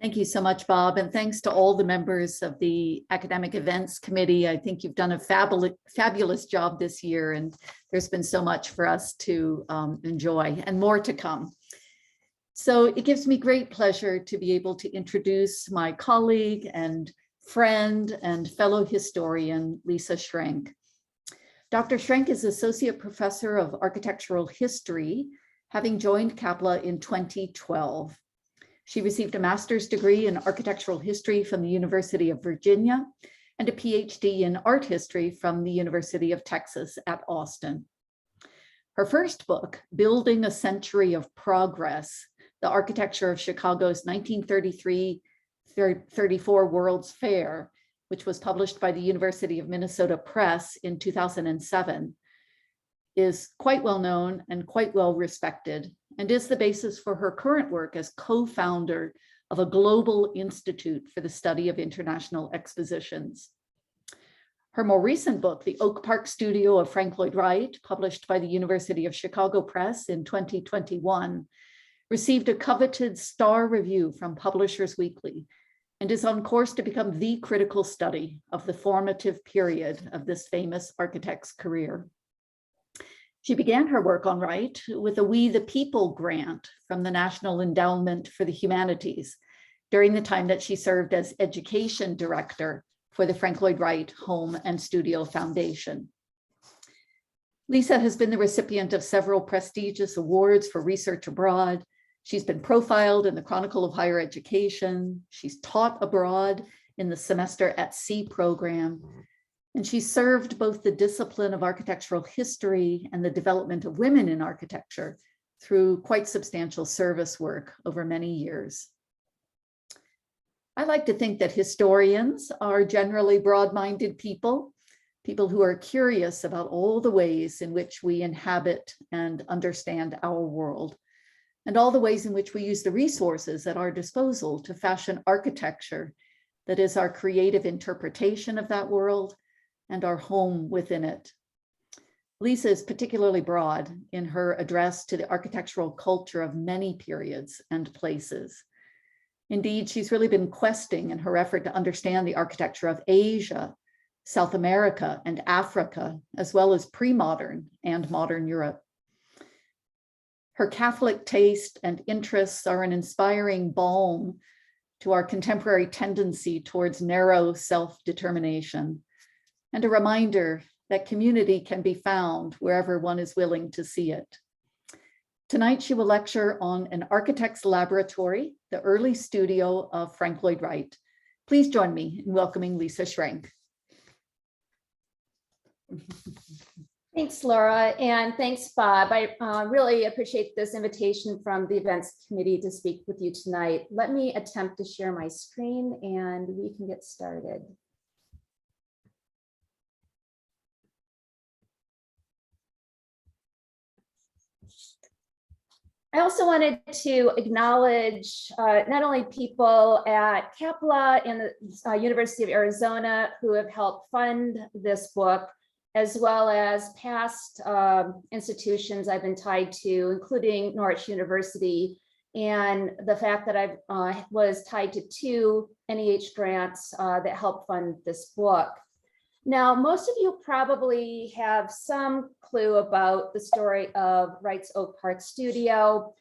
Thank you so much, Bob, and thanks to all the members of the Academic Events Committee. I think you've done a fabulous job this year, and there's been so much for us to enjoy and more to come. So it gives me great pleasure to be able to introduce my colleague and friend and fellow historian, Lisa Schrenk. Dr. Schrenk is Associate Professor of Architectural History, having joined CAPLA in 2012. She received a master's degree in architectural history from the University of Virginia and a PhD in art history from the University of Texas at Austin. Her first book, Building a Century of Progress, The Architecture of Chicago's 1933-34 World's Fair, which was published by the University of Minnesota Press in 2007, is quite well known and quite well respected, and is the basis for her current work as co-founder of a global institute for the study of international expositions. Her more recent book, The Oak Park Studio of Frank Lloyd Wright, published by the University of Chicago Press in 2021, received a coveted star review from Publishers Weekly and is on course to become the critical study of the formative period of this famous architect's career. She began her work on Wright with a We the People grant from the National Endowment for the Humanities during the time that she served as education director for the Frank Lloyd Wright Home and Studio Foundation. Lisa has been the recipient of several prestigious awards for research abroad. She's been profiled in the Chronicle of Higher Education. She's taught abroad in the Semester at Sea program. And she served both the discipline of architectural history and the development of women in architecture through quite substantial service work over many years. I like to think that historians are generally broad-minded people who are curious about all the ways in which we inhabit and understand our world, and all the ways in which we use the resources at our disposal to fashion architecture that is our creative interpretation of that world and our home within it. Lisa is particularly broad in her address to the architectural culture of many periods and places. Indeed, she's really been questing in her effort to understand the architecture of Asia, South America, and Africa, as well as pre-modern and modern Europe. Her Catholic taste and interests are an inspiring balm to our contemporary tendency towards narrow self-determination, and a reminder that community can be found wherever one is willing to see it. Tonight, she will lecture on An Architect's Laboratory, the early studio of Frank Lloyd Wright. Please join me in welcoming Lisa Schrenk. Thanks, Laura, and thanks, Bob. I really appreciate this invitation from the events committee to speak with you tonight. Let me attempt to share my screen and we can get started. I also wanted to acknowledge not only people at CAPLA and the University of Arizona who have helped fund this book, as well as past institutions I've been tied to, including Norwich University, and the fact that I was tied to 2 NEH grants that helped fund this book. Now, most of you probably have some clue about the story of Wright's Oak Park Studio,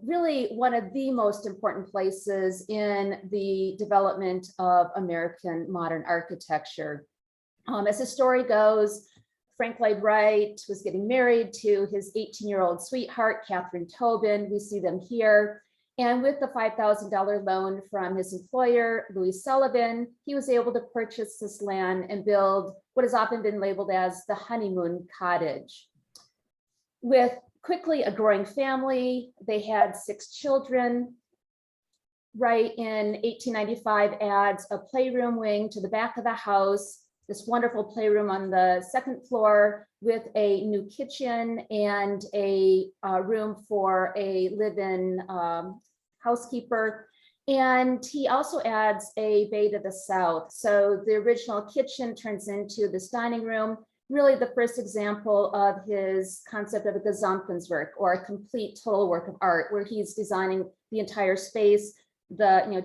really one of the most important places in the development of American modern architecture. As the story goes, Frank Lloyd Wright was getting married to his 18-year-old sweetheart, Catherine Tobin. We see them here. And with the $5,000 loan from his employer, Louis Sullivan, he was able to purchase this land and build what has often been labeled as the honeymoon cottage. With quickly a growing family, they had 6 children. Wright in 1895 adds a playroom wing to the back of the house, this wonderful playroom on the 2nd floor with a new kitchen and a room for a live-in housekeeper. And he also adds a bay to the south. So the original kitchen turns into this dining room, really the first example of his concept of a Gesamtkunstwerk, or a complete total work of art, where he's designing the entire space,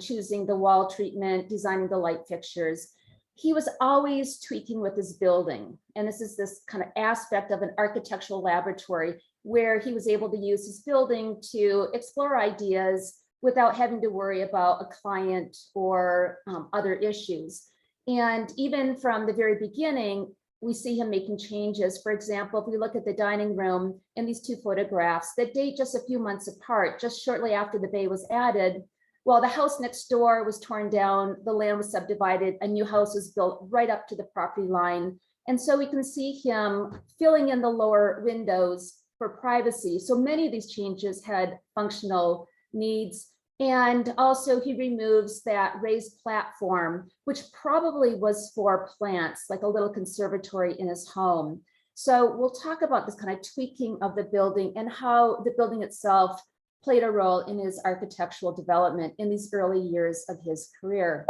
choosing the wall treatment, designing the light fixtures. He was always tweaking with his building. And this is this kind of aspect of an architectural laboratory where he was able to use his building to explore ideas without having to worry about a client or other issues. And even from the very beginning, we see him making changes. For example, if we look at the dining room in these two photographs that date just a few months apart, just shortly after the bay was added, well, the house next door was torn down, the land was subdivided, a new house was built right up to the property line. And so we can see him filling in the lower windows for privacy. So many of these changes had functional needs. And also he removes that raised platform, which probably was for plants, like a little conservatory in his home. So we'll talk about this kind of tweaking of the building and how the building itself played a role in his architectural development in these early years of his career.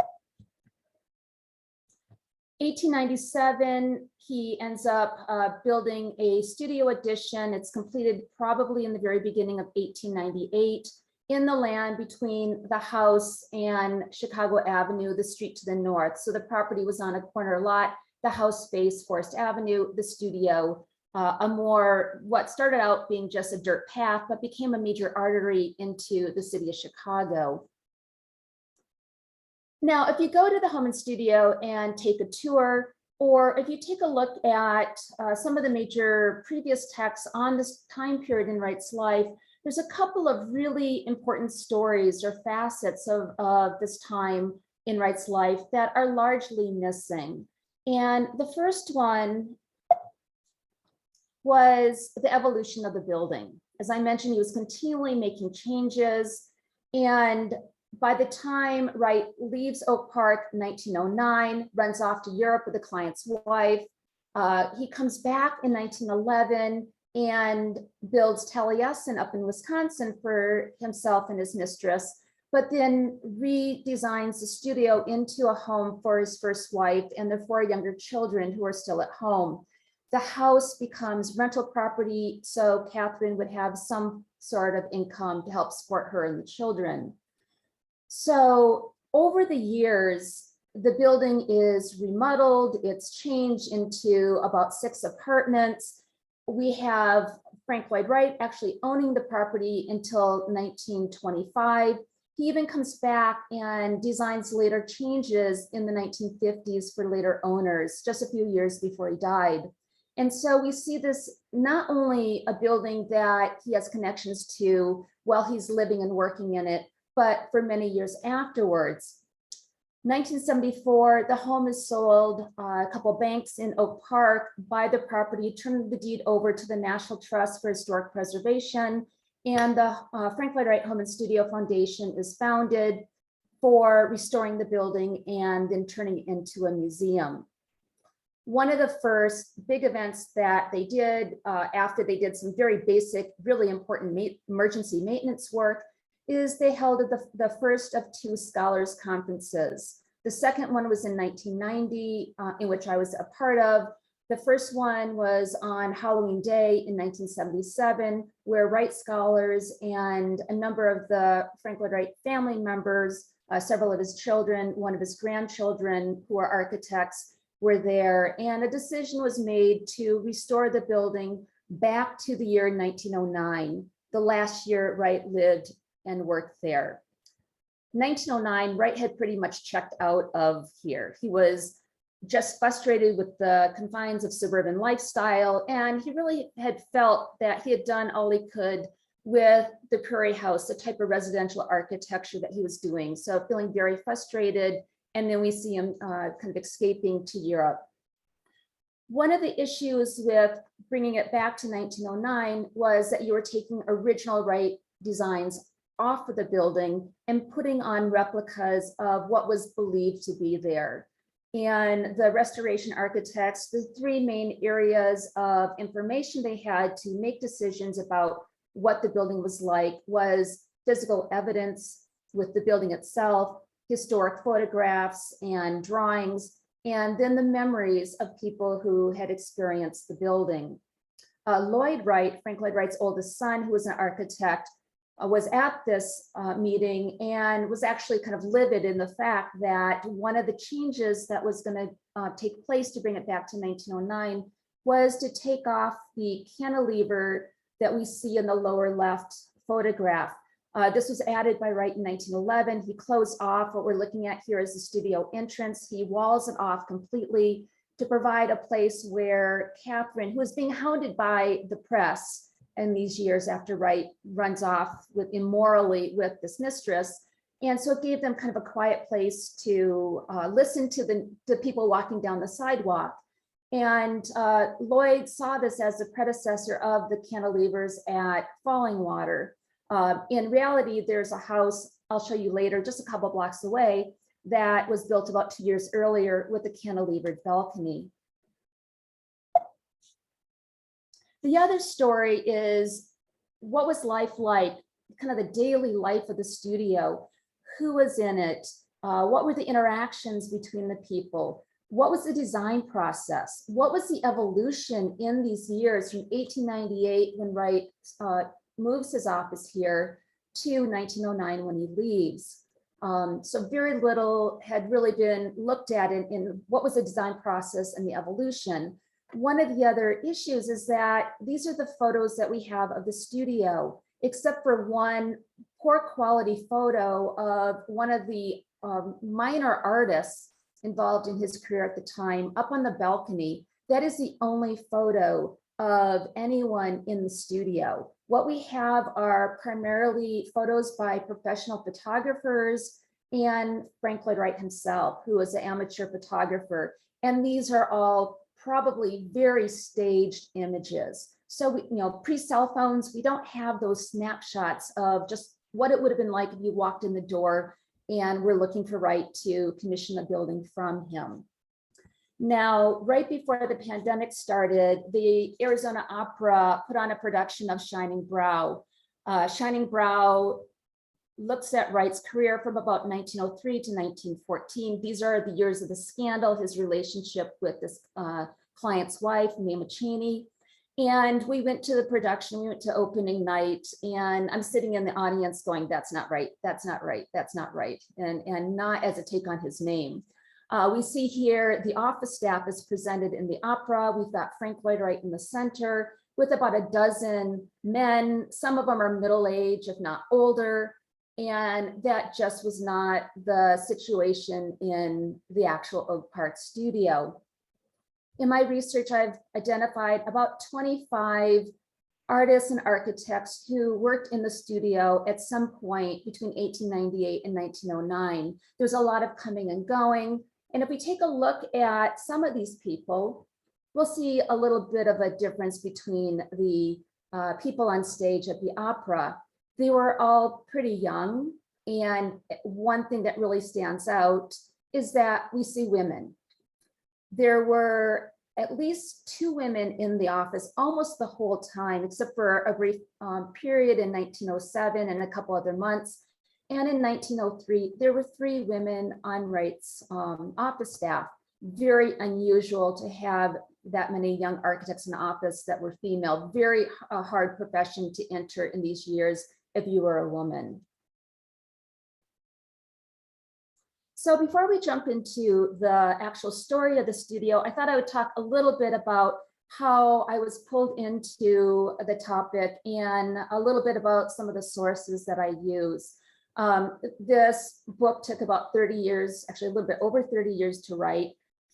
1897, he ends up building a studio addition. It's completed probably in the very beginning of 1898 in the land between the house and Chicago Avenue, the street to the north. So the property was on a corner lot. The house faced Forest Avenue, the studio, what started out being just a dirt path, but became a major artery into the city of Chicago. Now, if you go to the home and studio and take a tour, or if you take a look at some of the major previous texts on this time period in Wright's life, there's a couple of really important stories or facets of this time in Wright's life that are largely missing. And the first one was the evolution of the building. As I mentioned, he was continually making changes. And by the time Wright leaves Oak Park in 1909, runs off to Europe with a client's wife, he comes back in 1911 and builds Taliesin up in Wisconsin for himself and his mistress, but then redesigns the studio into a home for his first wife and their 4 younger children who are still at home. The house becomes rental property, so Catherine would have some sort of income to help support her and the children. So over the years, the building is remodeled, it's changed into about 6 apartments. We have Frank Lloyd Wright actually owning the property until 1925. He even comes back and designs later changes in the 1950s for later owners, just a few years before he died. And so we see this not only a building that he has connections to while he's living and working in it, but for many years afterwards. 1974, the home is sold. A couple of banks in Oak Park buy the property, turn the deed over to the National Trust for Historic Preservation, and the Frank Lloyd Wright Home and Studio Foundation is founded for restoring the building and then turning it into a museum. One of the first big events that they did after they did some very basic, really important emergency maintenance work is they held the first of 2 scholars conferences. The second one was in 1990, in which I was a part of. The first one was on Halloween Day in 1977, where Wright scholars and a number of the Frank Lloyd Wright family members, several of his children, one of his grandchildren who are architects, were there. And a decision was made to restore the building back to the year 1909, the last year Wright lived and worked there. 1909, Wright had pretty much checked out of here. He was just frustrated with the confines of suburban lifestyle, and he really had felt that he had done all he could with the Prairie House, the type of residential architecture that he was doing. So feeling very frustrated, and then we see him kind of escaping to Europe. One of the issues with bringing it back to 1909 was that you were taking original Wright designs off of the building and putting on replicas of what was believed to be there. And the restoration architects, the 3 main areas of information they had to make decisions about what the building was like was physical evidence with the building itself, historic photographs and drawings, and then the memories of people who had experienced the building. Lloyd Wright, Frank Lloyd Wright's oldest son, who was an architect, was at this meeting and was actually kind of livid in the fact that one of the changes that was going to take place to bring it back to 1909 was to take off the cantilever that we see in the lower left photograph. This was added by Wright in 1911. He closed off what we're looking at here as the studio entrance. He walls it off completely to provide a place where Catherine, who was being hounded by the press in these years after Wright runs off immorally with this mistress. And so it gave them kind of a quiet place to listen to the people walking down the sidewalk. And Lloyd saw this as the predecessor of the cantilevers at Fallingwater. In reality, there's a house, I'll show you later, just a couple blocks away, that was built about 2 years earlier with a cantilevered balcony. The other story is what was life like, kind of the daily life of the studio, who was in it, what were the interactions between the people, what was the design process, what was the evolution in these years from 1898 when Wright moves his office here to 1909 when he leaves. So very little had really been looked at in what was the design process and the evolution. One of the other issues is that these are the photos that we have of the studio, except for one poor quality photo of one of the minor artists involved in his career at the time up on the balcony. That is the only photo of anyone in the studio. What we have are primarily photos by professional photographers and Frank Lloyd Wright himself, who was an amateur photographer. And these are all probably very staged images. So, pre-cell phones, we don't have those snapshots of just what it would have been like if you walked in the door and we're looking for Wright to commission a building from him. Now, right before the pandemic started, the Arizona Opera put on a production of Shining Brow. Shining Brow looks at Wright's career from about 1903 to 1914. These are the years of the scandal, his relationship with this client's wife, Mama Cheney. And we went to the production, we went to opening night, and I'm sitting in the audience going, that's not right, that's not right, that's not right, and not as a take on his name. We see here the office staff is presented in the opera. We've got Frank Lloyd Wright in the center with about a dozen men. Some of them are middle-aged, if not older. And that just was not the situation in the actual Oak Park studio. In my research, I've identified about 25 artists and architects who worked in the studio at some point between 1898 and 1909. There's a lot of coming and going. And if we take a look at some of these people, we'll see a little bit of a difference between the people on stage at the opera. They were all pretty young. And one thing that really stands out is that we see women. There were at least 2 women in the office almost the whole time, except for a brief period in 1907 and a couple other months. And in 1903, there were 3 women on Wright's office staff. Very unusual to have that many young architects in the office that were female. Very hard profession to enter in these years if you were a woman. So before we jump into the actual story of the studio, I thought I would talk a little bit about how I was pulled into the topic and a little bit about some of the sources that I use. This book took about 30 years, actually a little bit over 30 years to write,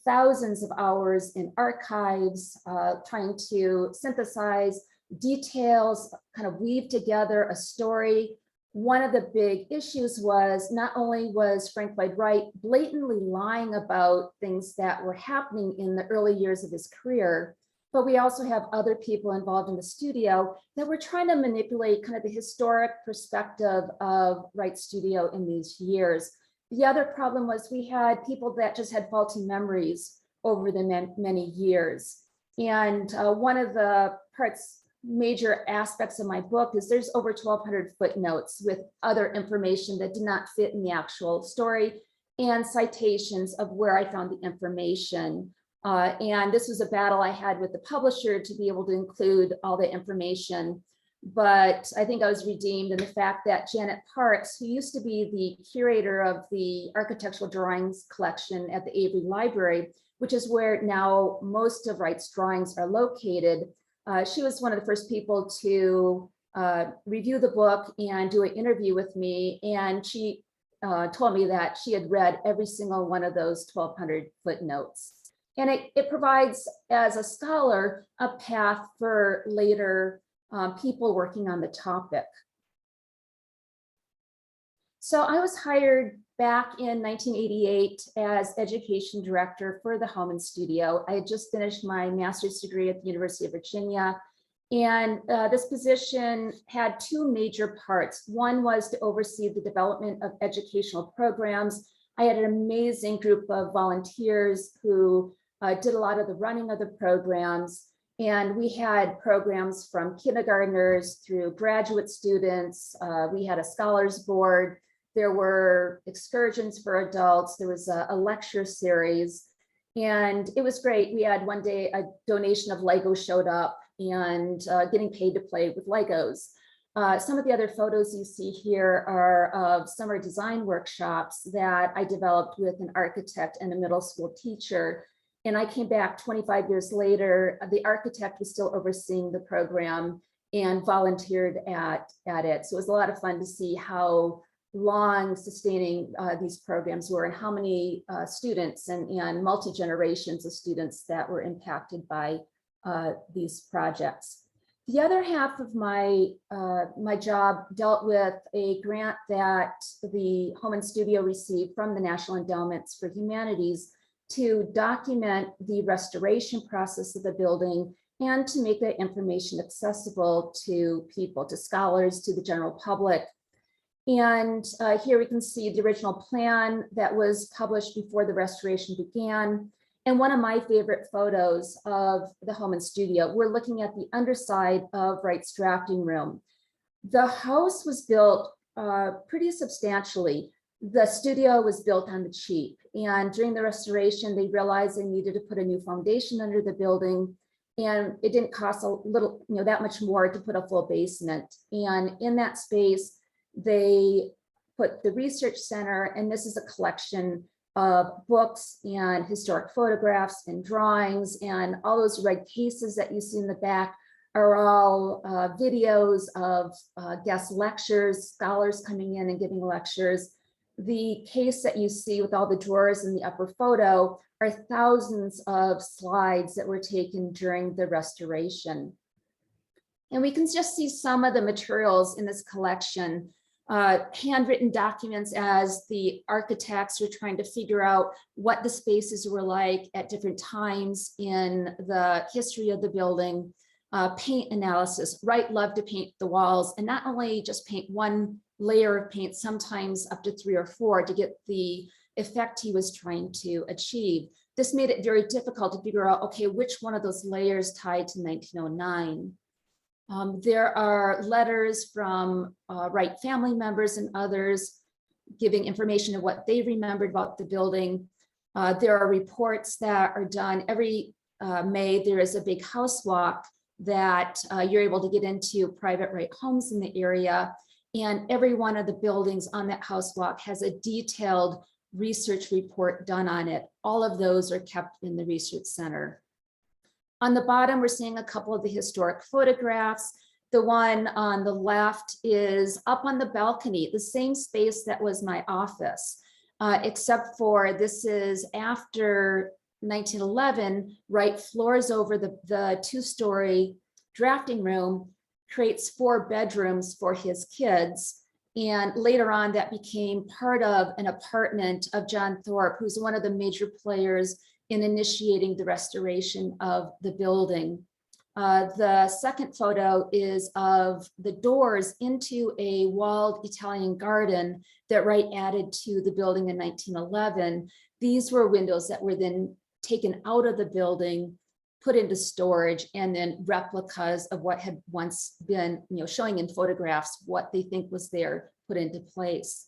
thousands of hours in archives, trying to synthesize details, kind of weave together a story. One of the big issues was not only was Frank Lloyd Wright blatantly lying about things that were happening in the early years of his career, but we also have other people involved in the studio that were trying to manipulate kind of the historic perspective of Wright's studio in these years. The other problem was we had people that just had faulty memories over the many years. And one of the major aspects of my book is there's over 1,200 footnotes with other information that did not fit in the actual story and citations of where I found the information. And this was a battle I had with the publisher to be able to include all the information. but I think I was redeemed in the fact that Janet Parks, who used to be the curator of the architectural drawings collection at the Avery Library, which is where now most of Wright's drawings are located, she was one of the first people to review the book and do an interview with me. And she told me that she had read every single one of those 1,200 footnotes. And it provides, as a scholar, a path for later people working on the topic. So I was hired back in 1988 as education director for the Home and Studio. I had just finished my master's degree at the University of Virginia. And this position had two major parts. One was to oversee the development of educational programs. I had an amazing group of volunteers who did a lot of the running of the programs. And we had programs from kindergartners through graduate students. We had a scholars board. There were excursions for adults. There was a lecture series. And it was great. We had one day a donation of Lego showed up, and getting paid to play with Legos. Some of the other photos you see here are of summer design workshops that I developed with an architect and a middle school teacher. And I came back 25 years later. The architect was still overseeing the program and volunteered at it. So it was a lot of fun to see how long sustaining these programs were, and how many students and multi-generations of students that were impacted by these projects. The other half of my job dealt with a grant that the Home and Studio received from the National Endowments for Humanities to document the restoration process of the building and to make that information accessible to people, to scholars, to the general public. And here we can see the original plan that was published before the restoration began. And one of my favorite photos of the Home and Studio, we're looking at the underside of Wright's drafting room. The house was built pretty substantially. The studio was built on the cheap. And during the restoration, they realized they needed to put a new foundation under the building. And it didn't cost a little, that much more to put a full basement. And in that space, they put the research center, and this is a collection of books and historic photographs and drawings, and all those red cases that you see in the back are all videos of guest lectures, scholars coming in and giving lectures. The case that you see with all the drawers in the upper photo are thousands of slides that were taken during the restoration. And we can just see some of the materials in this collection. Handwritten documents as the architects were trying to figure out what the spaces were like at different times in the history of the building. Paint analysis. Wright loved to paint the walls, and not only just paint one layer of paint, sometimes up to 3 or 4 to get the effect he was trying to achieve. This made it very difficult to figure out, okay, which one of those layers tied to 1909. There are letters from Wright family members and others giving information of what they remembered about the building. There are reports that are done every May. There is a big house walk that you're able to get into private Wright homes in the area. And every one of the buildings on that house walk has a detailed research report done on it. All of those are kept in the research center. On the bottom, we're seeing a couple of the historic photographs. The one on the left is up on the balcony, the same space that was my office, except for this is after 1911. Wright floors over the 2-story drafting room, creates 4 bedrooms for his kids. And later on, that became part of an apartment of John Thorpe, who's one of the major players in initiating the restoration of the building. The second photo is of the doors into a walled Italian garden that Wright added to the building in 1911. These were windows that were then taken out of the building, put into storage, and then replicas of what had once been, showing in photographs what they think was there, put into place.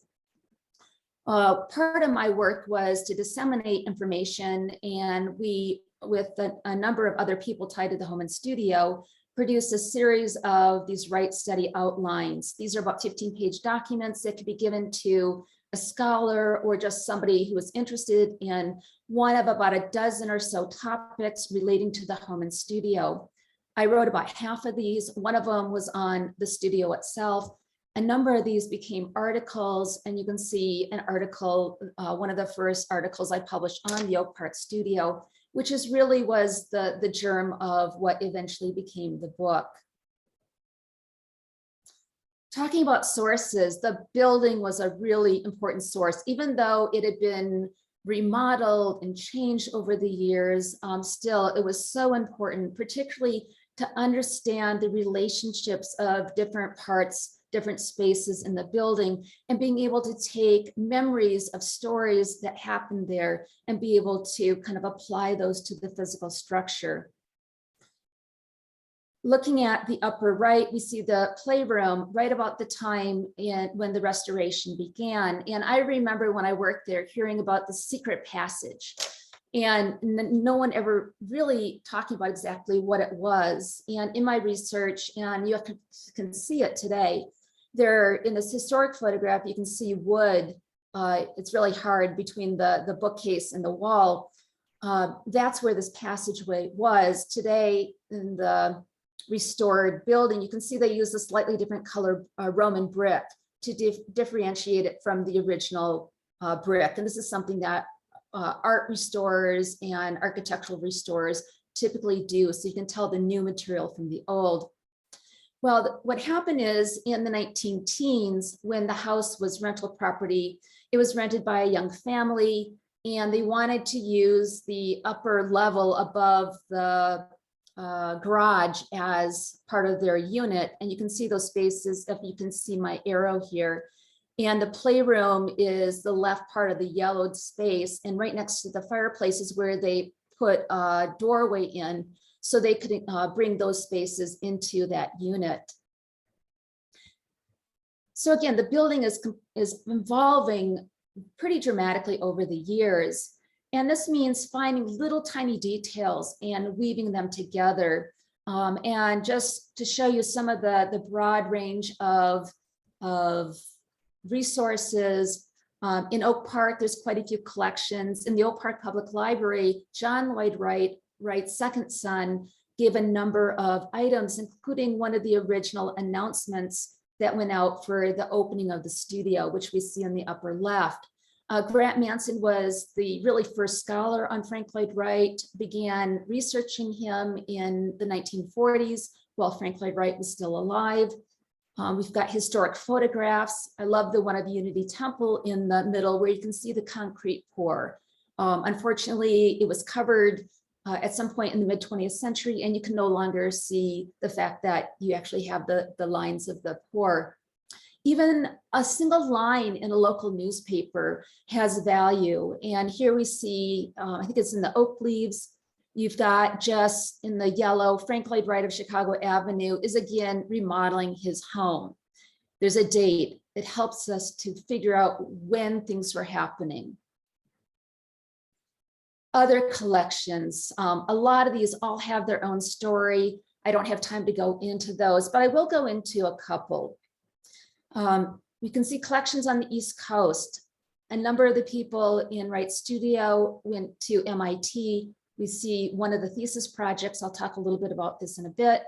Part of my work was to disseminate information, and we, with a number of other people tied to the Home and Studio, produced a series of these Wright study outlines. These are about 15-page documents that could be given to a scholar or just somebody who is interested in one of about a dozen or so topics relating to the home and studio. I wrote about half of these. One of them was on the studio itself. A number of these became articles, and you can see an article, one of the first articles I published on the Oak Park studio, which really was the germ of what eventually became the book. Talking about sources, the building was a really important source, even though it had been remodeled and changed over the years. Still, it was so important, particularly to understand the relationships of different parts, different spaces in the building, and being able to take memories of stories that happened there and be able to kind of apply those to the physical structure. Looking at the upper right, we see the playroom right about the time when the restoration began. And I remember when I worked there hearing about the secret passage, and no one ever really talking about exactly what it was. And in my research, and you can see it today, there in this historic photograph, you can see wood. It's really hard between the bookcase and the wall. That's where this passageway was. Today in the restored building, you can see they use a slightly different color Roman brick to differentiate it from the original brick. And this is something that art restorers and architectural restorers typically do, so you can tell the new material from the old. Well, what happened is in the 19-teens, when the house was rental property, it was rented by a young family, and they wanted to use the upper level above the garage as part of their unit. And you can see those spaces, if you can see my arrow here. And the playroom is the left part of the yellowed space. And right next to the fireplace is where they put a doorway in so they could bring those spaces into that unit. So again, the building is evolving pretty dramatically over the years. And this means finding little tiny details and weaving them together. And just to show you some of the broad range of resources, in Oak Park, there's quite a few collections. In the Oak Park Public Library, John Lloyd Wright, Wright's second son, gave a number of items, including one of the original announcements that went out for the opening of the studio, which we see on the upper left. Grant Manson was the really first scholar on Frank Lloyd Wright, began researching him in the 1940s while Frank Lloyd Wright was still alive. We've got historic photographs. I love the one of Unity Temple in the middle where you can see the concrete pour. Unfortunately, it was covered at some point in the mid-20th century, and you can no longer see the fact that you actually have the lines of the pour. Even a single line in a local newspaper has value. And here we see, I think it's in the oak leaves, you've got just in the yellow, Frank Lloyd Wright of Chicago Avenue is again remodeling his home. There's a date. It helps us to figure out when things were happening. Other collections, a lot of these all have their own story. I don't have time to go into those, but I will go into a couple. You can see collections on the East Coast. A number of the people in Wright's studio went to MIT. We see one of the thesis projects. I'll talk a little bit about this in a bit.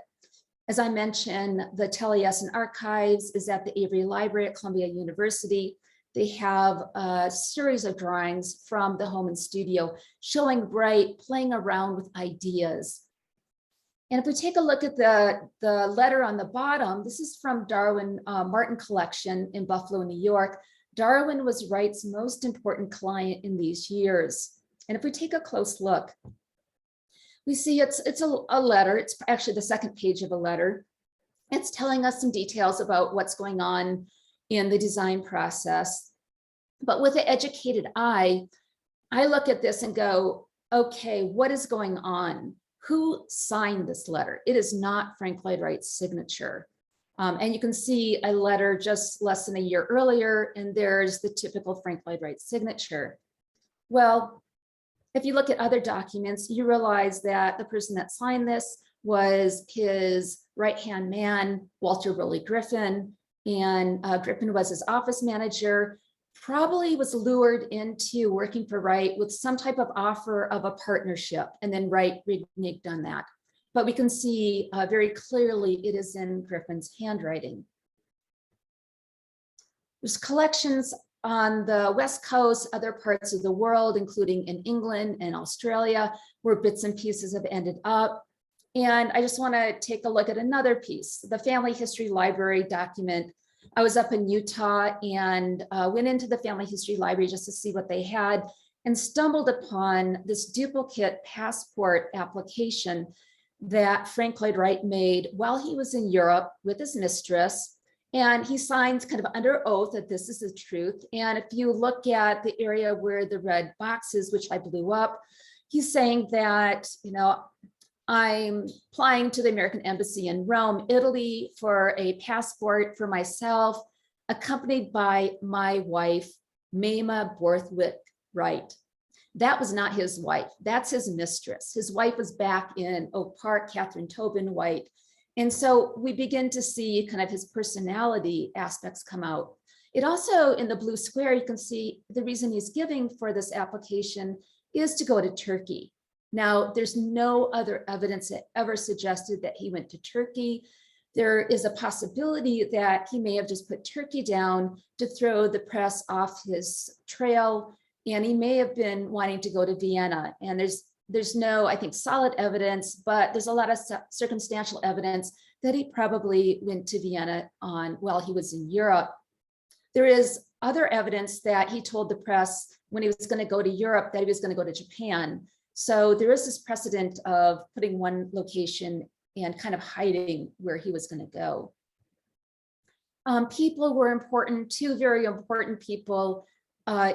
As I mentioned, the Taliesin Archives is at the Avery Library at Columbia University. They have a series of drawings from the home and studio showing Wright playing around with ideas. And if we take a look at the letter on the bottom, this is from Darwin Martin collection in Buffalo, New York. Darwin was Wright's most important client in these years. And if we take a close look, we see it's a letter. It's actually the second page of a letter. It's telling us some details about what's going on in the design process. But with an educated eye, I look at this and go, okay, what is going on? Who signed this letter? It is not Frank Lloyd Wright's signature. And you can see a letter just less than a year earlier, and there's the typical Frank Lloyd Wright signature. Well, if you look at other documents, you realize that the person that signed this was his right-hand man, Walter Rowley Griffin, and Griffin was his office manager, probably was lured into working for Wright with some type of offer of a partnership, and then Wright reneged on that. But we can see very clearly it is in Griffin's handwriting. There's collections on the West Coast, other parts of the world, including in England and Australia, where bits and pieces have ended up. And I just want to take a look at another piece, the Family History Library document. I was up in Utah and went into the Family History Library just to see what they had, and stumbled upon this duplicate passport application that Frank Lloyd Wright made while he was in Europe with his mistress. And he signs kind of under oath that this is the truth. And if you look at the area where the red box is, which I blew up, he's saying that, you know, I'm applying to the American Embassy in Rome, Italy, for a passport for myself, accompanied by my wife, Mama Borthwick Wright. That was not his wife. That's his mistress. His wife was back in Oak Park, Catherine Tobin White. And so we begin to see kind of his personality aspects come out. It also, in the blue square, you can see the reason he's giving for this application is to go to Turkey. Now, there's no other evidence that ever suggested that he went to Turkey. There is a possibility that he may have just put Turkey down to throw the press off his trail, and he may have been wanting to go to Vienna. And there's no, I think, solid evidence, but there's a lot of circumstantial evidence that he probably went to Vienna while he was in Europe. There is other evidence that he told the press when he was going to go to Europe that he was going to go to Japan. So there is this precedent of putting one location and kind of hiding where he was going to go. People were important. Two very important people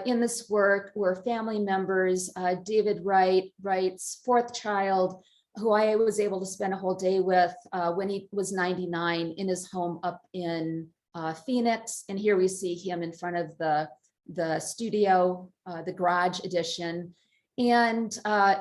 in this work were family members. David Wright, Wright's fourth child, who I was able to spend a whole day with when he was 99 in his home up in Phoenix. And here we see him in front of the studio, the garage edition. And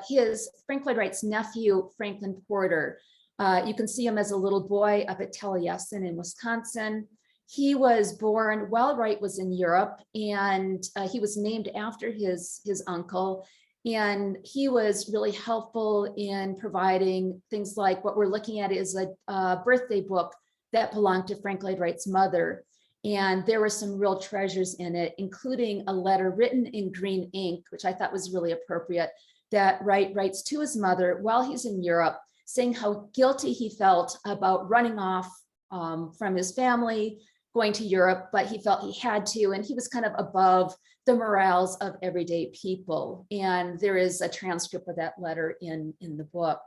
his Frank Lloyd Wright's nephew, Franklin Porter. You can see him as a little boy up at Taliesin in Wisconsin. He was born while Wright was in Europe, and he was named after his uncle. And he was really helpful in providing things like what we're looking at is a birthday book that belonged to Frank Lloyd Wright's mother. And there were some real treasures in it, including a letter written in green ink, which I thought was really appropriate, that Wright writes to his mother while he's in Europe, saying how guilty he felt about running off from his family, going to Europe, but he felt he had to, and he was kind of above the morals of everyday people. And there is a transcript of that letter in the book.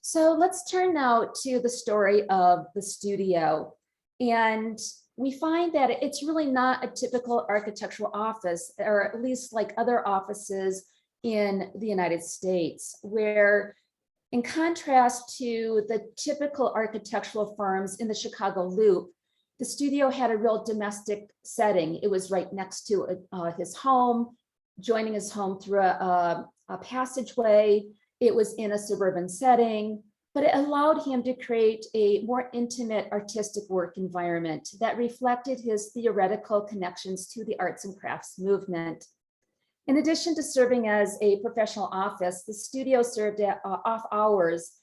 So let's turn now to the story of the studio. And we find that it's really not a typical architectural office, or at least like other offices in the United States, where in contrast to the typical architectural firms in the Chicago Loop, the studio had a real domestic setting. It was right next to his home, joining his home through a passageway. It was in a suburban setting, but it allowed him to create a more intimate artistic work environment that reflected his theoretical connections to the arts and crafts movement. In addition to serving as a professional office, the studio served at off hours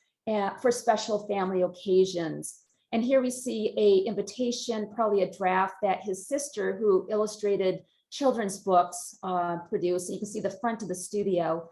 for special family occasions. And here we see an invitation, probably a draft that his sister, who illustrated children's books, produced. And you can see the front of the studio.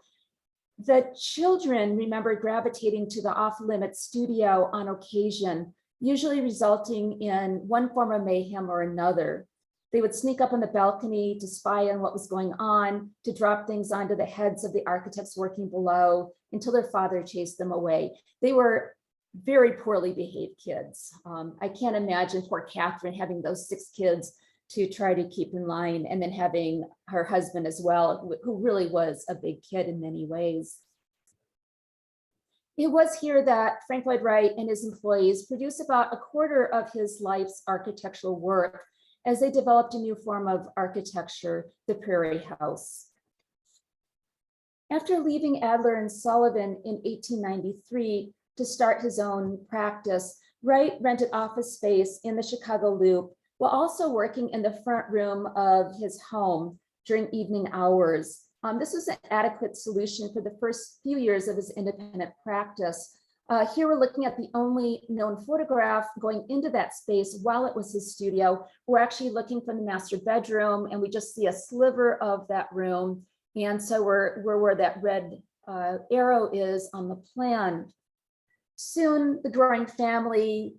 The children remember gravitating to the off-limits studio on occasion, usually resulting in one form of mayhem or another. They would sneak up on the balcony to spy on what was going on, to drop things onto the heads of the architects working below until their father chased them away. They were very poorly behaved kids. I can't imagine poor Catherine having those 6 kids to try to keep in line, and then having her husband as well, who really was a big kid in many ways. It was here that Frank Lloyd Wright and his employees produced about a quarter of his life's architectural work as they developed a new form of architecture, the Prairie House. After leaving Adler and Sullivan in 1893 to start his own practice, Wright rented office space in the Chicago Loop while also working in the front room of his home during evening hours. This was an adequate solution for the first few years of his independent practice. Here we're looking at the only known photograph going into that space while it was his studio. We're actually looking from the master bedroom, and we just see a sliver of that room. And so we're where that red arrow is on the plan. Soon the drawing family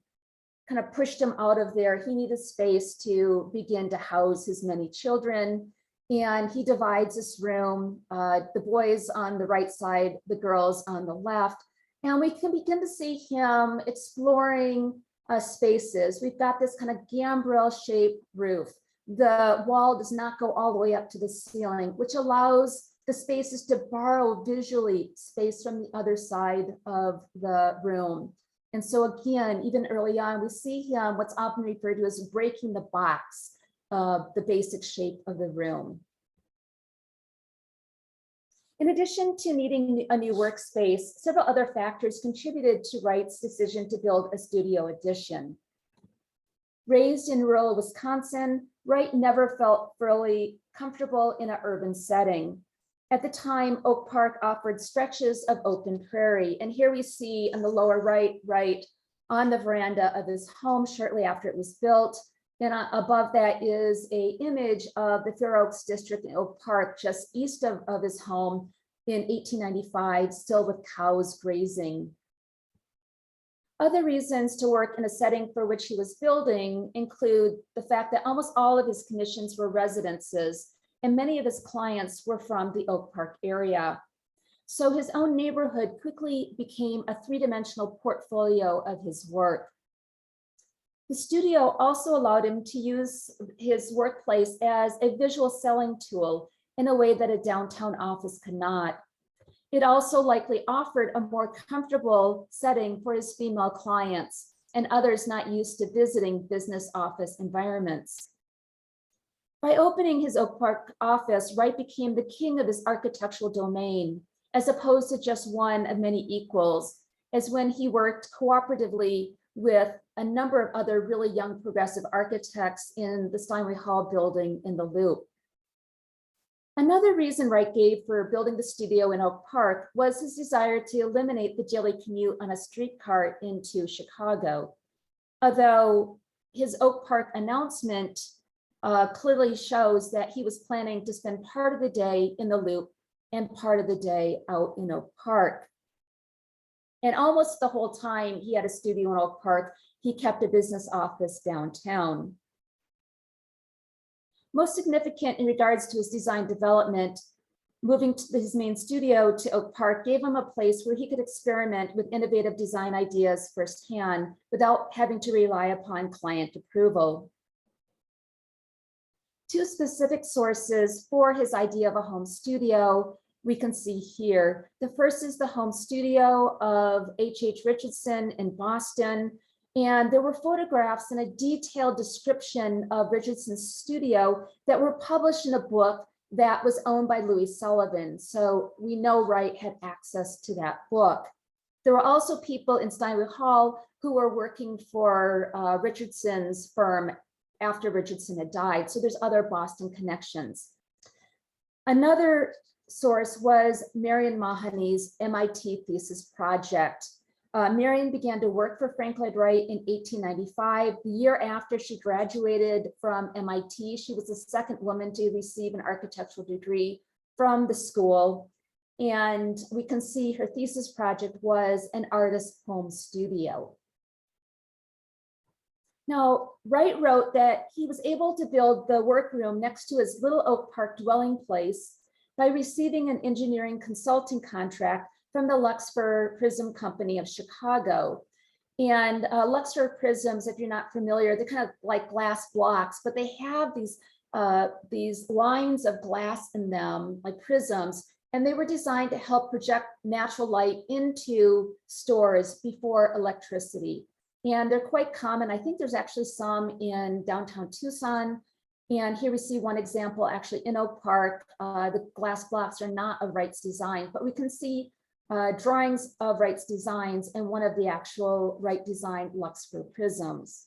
kind of pushed him out of there. He needed space to begin to house his many children. And he divides this room, the boys on the right side, the girls on the left. And we can begin to see him exploring spaces. We've got this kind of gambrel shaped roof. The wall does not go all the way up to the ceiling, which allows the spaces to borrow visually space from the other side of the room. And so again, even early on, we see him what's often referred to as breaking the box of the basic shape of the room. In addition to needing a new workspace, several other factors contributed to Wright's decision to build a studio addition. Raised in rural Wisconsin, Wright never felt fully comfortable in an urban setting. At the time, Oak Park offered stretches of open prairie. And here we see on the lower right on the veranda of his home shortly after it was built. And above that is an image of the Fair Oaks district in Oak Park, just east of his home in 1895, still with cows grazing. Other reasons to work in a setting for which he was building include the fact that almost all of his commissions were residences, and many of his clients were from the Oak Park area. So his own neighborhood quickly became a three-dimensional portfolio of his work. The studio also allowed him to use his workplace as a visual selling tool in a way that a downtown office could not. It also likely offered a more comfortable setting for his female clients and others not used to visiting business office environments. By opening his Oak Park office, Wright became the king of his architectural domain, as opposed to just one of many equals, as when he worked cooperatively with a number of other really young progressive architects in the Steinway Hall building in the Loop. Another reason Wright gave for building the studio in Oak Park was his desire to eliminate the daily commute on a streetcar into Chicago. Although his Oak Park announcement clearly shows that he was planning to spend part of the day in the Loop and part of the day out in Oak Park. And almost the whole time he had a studio in Oak Park, he kept a business office downtown. Most significant in regards to his design development, moving to his main studio to Oak Park gave him a place where he could experiment with innovative design ideas firsthand without having to rely upon client approval. Two specific sources for his idea of a home studio we can see here. The first is the home studio of H.H. Richardson in Boston. And there were photographs and a detailed description of Richardson's studio that were published in a book that was owned by Louis Sullivan. So we know Wright had access to that book. There were also people in Steinway Hall who were working for Richardson's firm after Richardson had died. So there's other Boston connections. Another source was Marion Mahoney's MIT thesis project. Marion began to work for Frank Lloyd Wright in 1895. The year after she graduated from MIT, she was the second woman to receive an architectural degree from the school. And we can see her thesis project was an artist's home studio. Now, Wright wrote that he was able to build the workroom next to his little Oak Park dwelling place by receiving an engineering consulting contract from the Luxor Prism Company of Chicago. And Luxor Prisms, if you're not familiar, they're kind of like glass blocks, but they have these lines of glass in them, like prisms, and they were designed to help project natural light into stores before electricity. And they're quite common. I think there's actually some in downtown Tucson And here we see one example actually in Oak Park. The glass blocks are not of Wright's design, but we can see drawings of Wright's designs and one of the actual Wright designed Luxor Prisms.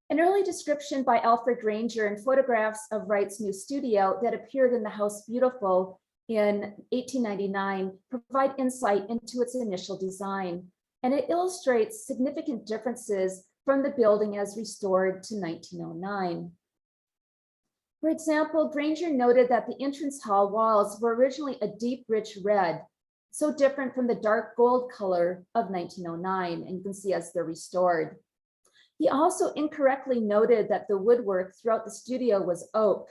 An early description by Alfred Granger and photographs of Wright's new studio that appeared in the House Beautiful in 1899 provide insight into its initial design, and it illustrates significant differences from the building as restored to 1909. For example, Granger noted that the entrance hall walls were originally a deep, rich red, so different from the dark gold color of 1909, and you can see as they're restored. He also incorrectly noted that the woodwork throughout the studio was oak,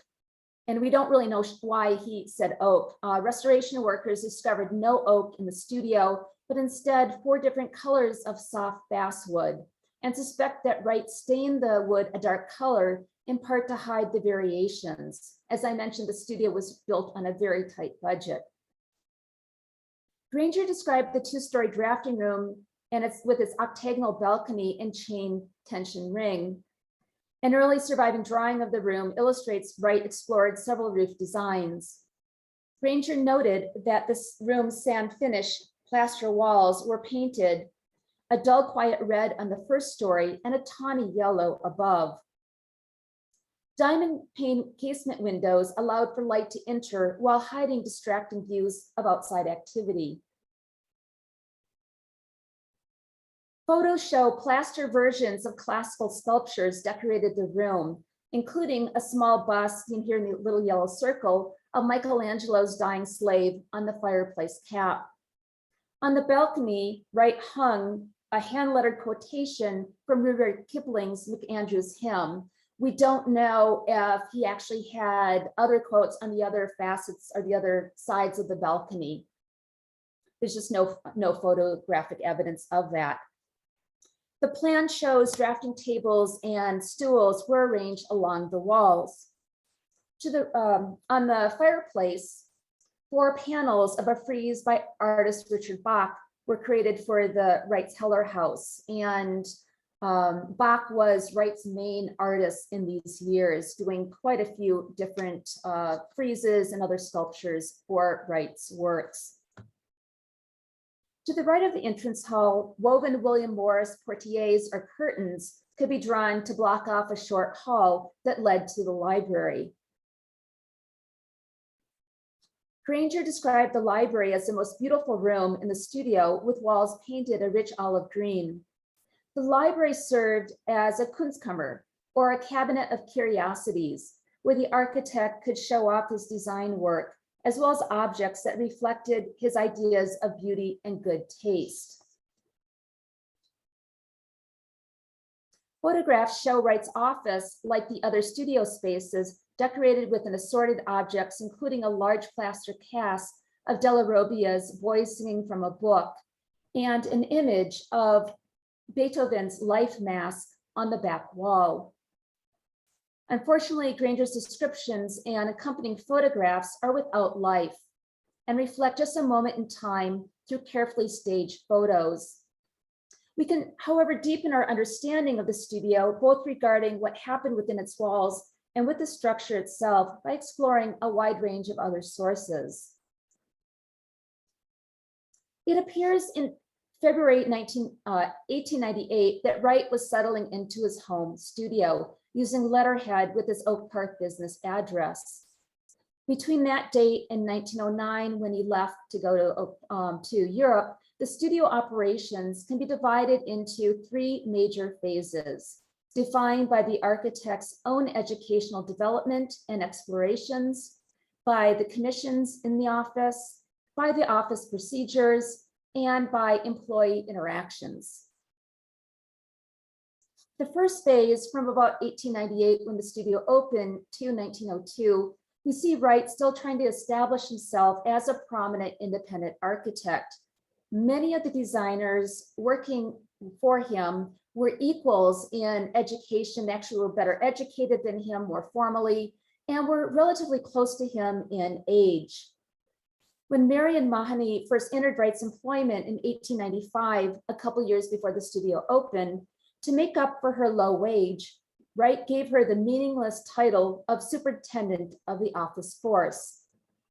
and we don't really know why he said oak. Restoration workers discovered no oak in the studio, but instead 4 different colors of soft basswood, and suspect that Wright stained the wood a dark color in part to hide the variations. As I mentioned, the studio was built on a very tight budget. Granger described the 2-story drafting room and with its octagonal balcony and chain tension ring. An early surviving drawing of the room illustrates Wright explored several roof designs. Granger noted that this room's sand finish plaster walls were painted a dull quiet red on the 1st story and a tawny yellow above. Diamond pane casement windows allowed for light to enter while hiding distracting views of outside activity. Photos show plaster versions of classical sculptures decorated the room, including a small bust seen here in the little yellow circle of Michelangelo's dying slave on the fireplace cap. On the balcony, Wright hung a hand-lettered quotation from Rudyard Kipling's McAndrew's Hymn. We don't know if he actually had other quotes on the other facets or the other sides of the balcony. There's just no photographic evidence of that. The plan shows drafting tables and stools were arranged along the walls. On the fireplace, 4 panels of a frieze by artist Richard Bach were created for the Wright's Heller House. And Bach was Wright's main artist in these years, doing quite a few different friezes and other sculptures for Wright's works. To the right of the entrance hall, woven William Morris portieres or curtains could be drawn to block off a short hall that led to the library. Granger described the library as the most beautiful room in the studio with walls painted a rich olive green. The library served as a Kunstkammer, or a cabinet of curiosities, where the architect could show off his design work, as well as objects that reflected his ideas of beauty and good taste. Photographs show Wright's office, like the other studio spaces, decorated with an assorted objects, including a large plaster cast of Della Robbia's Boys Singing from a Book, and an image of Beethoven's Life Mass on the back wall. Unfortunately, Granger's descriptions and accompanying photographs are without life and reflect just a moment in time through carefully staged photos. We can, however, deepen our understanding of the studio, both regarding what happened within its walls and with the structure itself, by exploring a wide range of other sources. It appears in February 1898 that Wright was settling into his home studio, using letterhead with his Oak Park business address. Between that date and 1909, when he left to go to Europe, the studio operations can be divided into 3 major phases, defined by the architect's own educational development and explorations, by the commissions in the office, by the office procedures, and by employee interactions. The first phase, from about 1898, when the studio opened, to 1902, we see Wright still trying to establish himself as a prominent independent architect. Many of the designers working for him were equals in education, actually were better educated than him, more formally, and were relatively close to him in age. When Marion Mahoney first entered Wright's employment in 1895, a couple years before the studio opened, to make up for her low wage, Wright gave her the meaningless title of superintendent of the office force.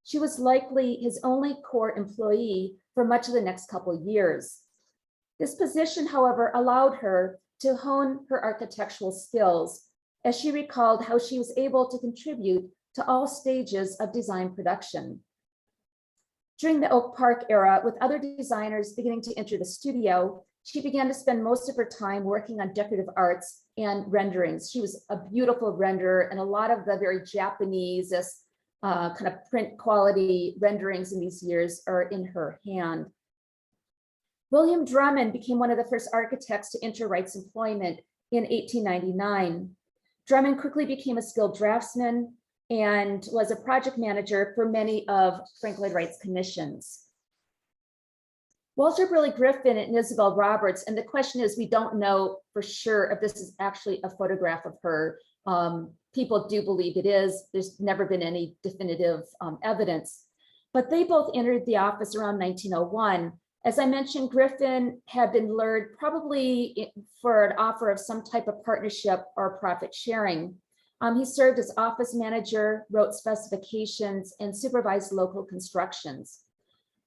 She was likely his only core employee for much of the next couple of years. This position, however, allowed her to hone her architectural skills, as she recalled how she was able to contribute to all stages of design production. During the Oak Park era, with other designers beginning to enter the studio, she began to spend most of her time working on decorative arts and renderings. She was a beautiful renderer, and a lot of the very Japanese kind of print quality renderings in these years are in her hand. William Drummond became one of the first architects to enter Wright's employment in 1899. Drummond quickly became a skilled draftsman and was a project manager for many of Frank Lloyd Wright's commissions. Walter Burley Griffin and Isabelle Roberts, and the question is, we don't know for sure if this is actually a photograph of her. People do believe it is. There's never been any definitive evidence, but they both entered the office around 1901. As I mentioned, Griffin had been lured probably for an offer of some type of partnership or profit sharing. He served as office manager, wrote specifications, and supervised local constructions.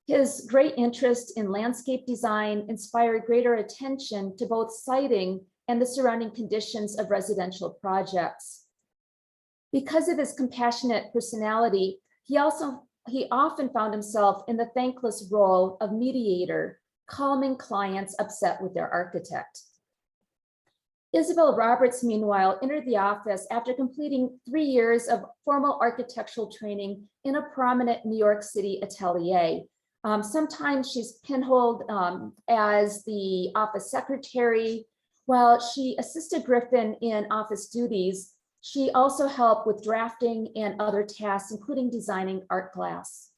His great interest in landscape design inspired greater attention to both siting and the surrounding conditions of residential projects. Because of his compassionate personality, he often found himself in the thankless role of mediator, calming clients upset with their architect. Isabelle Roberts, meanwhile, entered the office after completing 3 years of formal architectural training in a prominent New York City atelier. Sometimes she's pinholed as the office secretary. While she assisted Griffin in office duties, she also helped with drafting and other tasks, including designing art glass.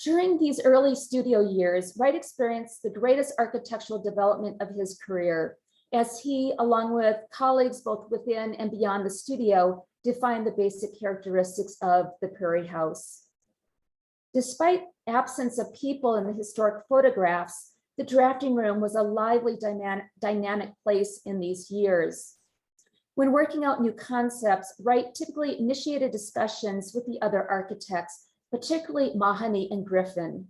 During these early studio years, Wright experienced the greatest architectural development of his career, as he, along with colleagues both within and beyond the studio, defined the basic characteristics of the Prairie House. Despite absence of people in the historic photographs, the drafting room was a lively, dynamic place in these years. When working out new concepts, Wright typically initiated discussions with the other architects, particularly Mahoney and Griffin.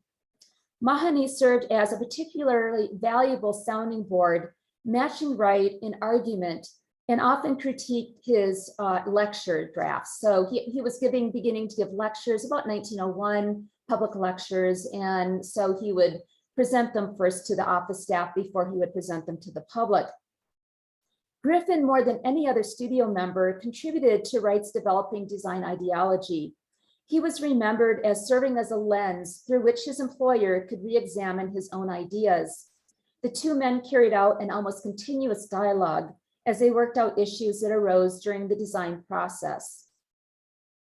Mahoney served as a particularly valuable sounding board, matching Wright in argument, and often critiqued his lecture drafts. So he was beginning to give lectures about 1901, public lectures, and so he would present them first to the office staff before he would present them to the public. Griffin, more than any other studio member, contributed to Wright's developing design ideology. He was remembered as serving as a lens through which his employer could re-examine his own ideas. The two men carried out an almost continuous dialogue as they worked out issues that arose during the design process.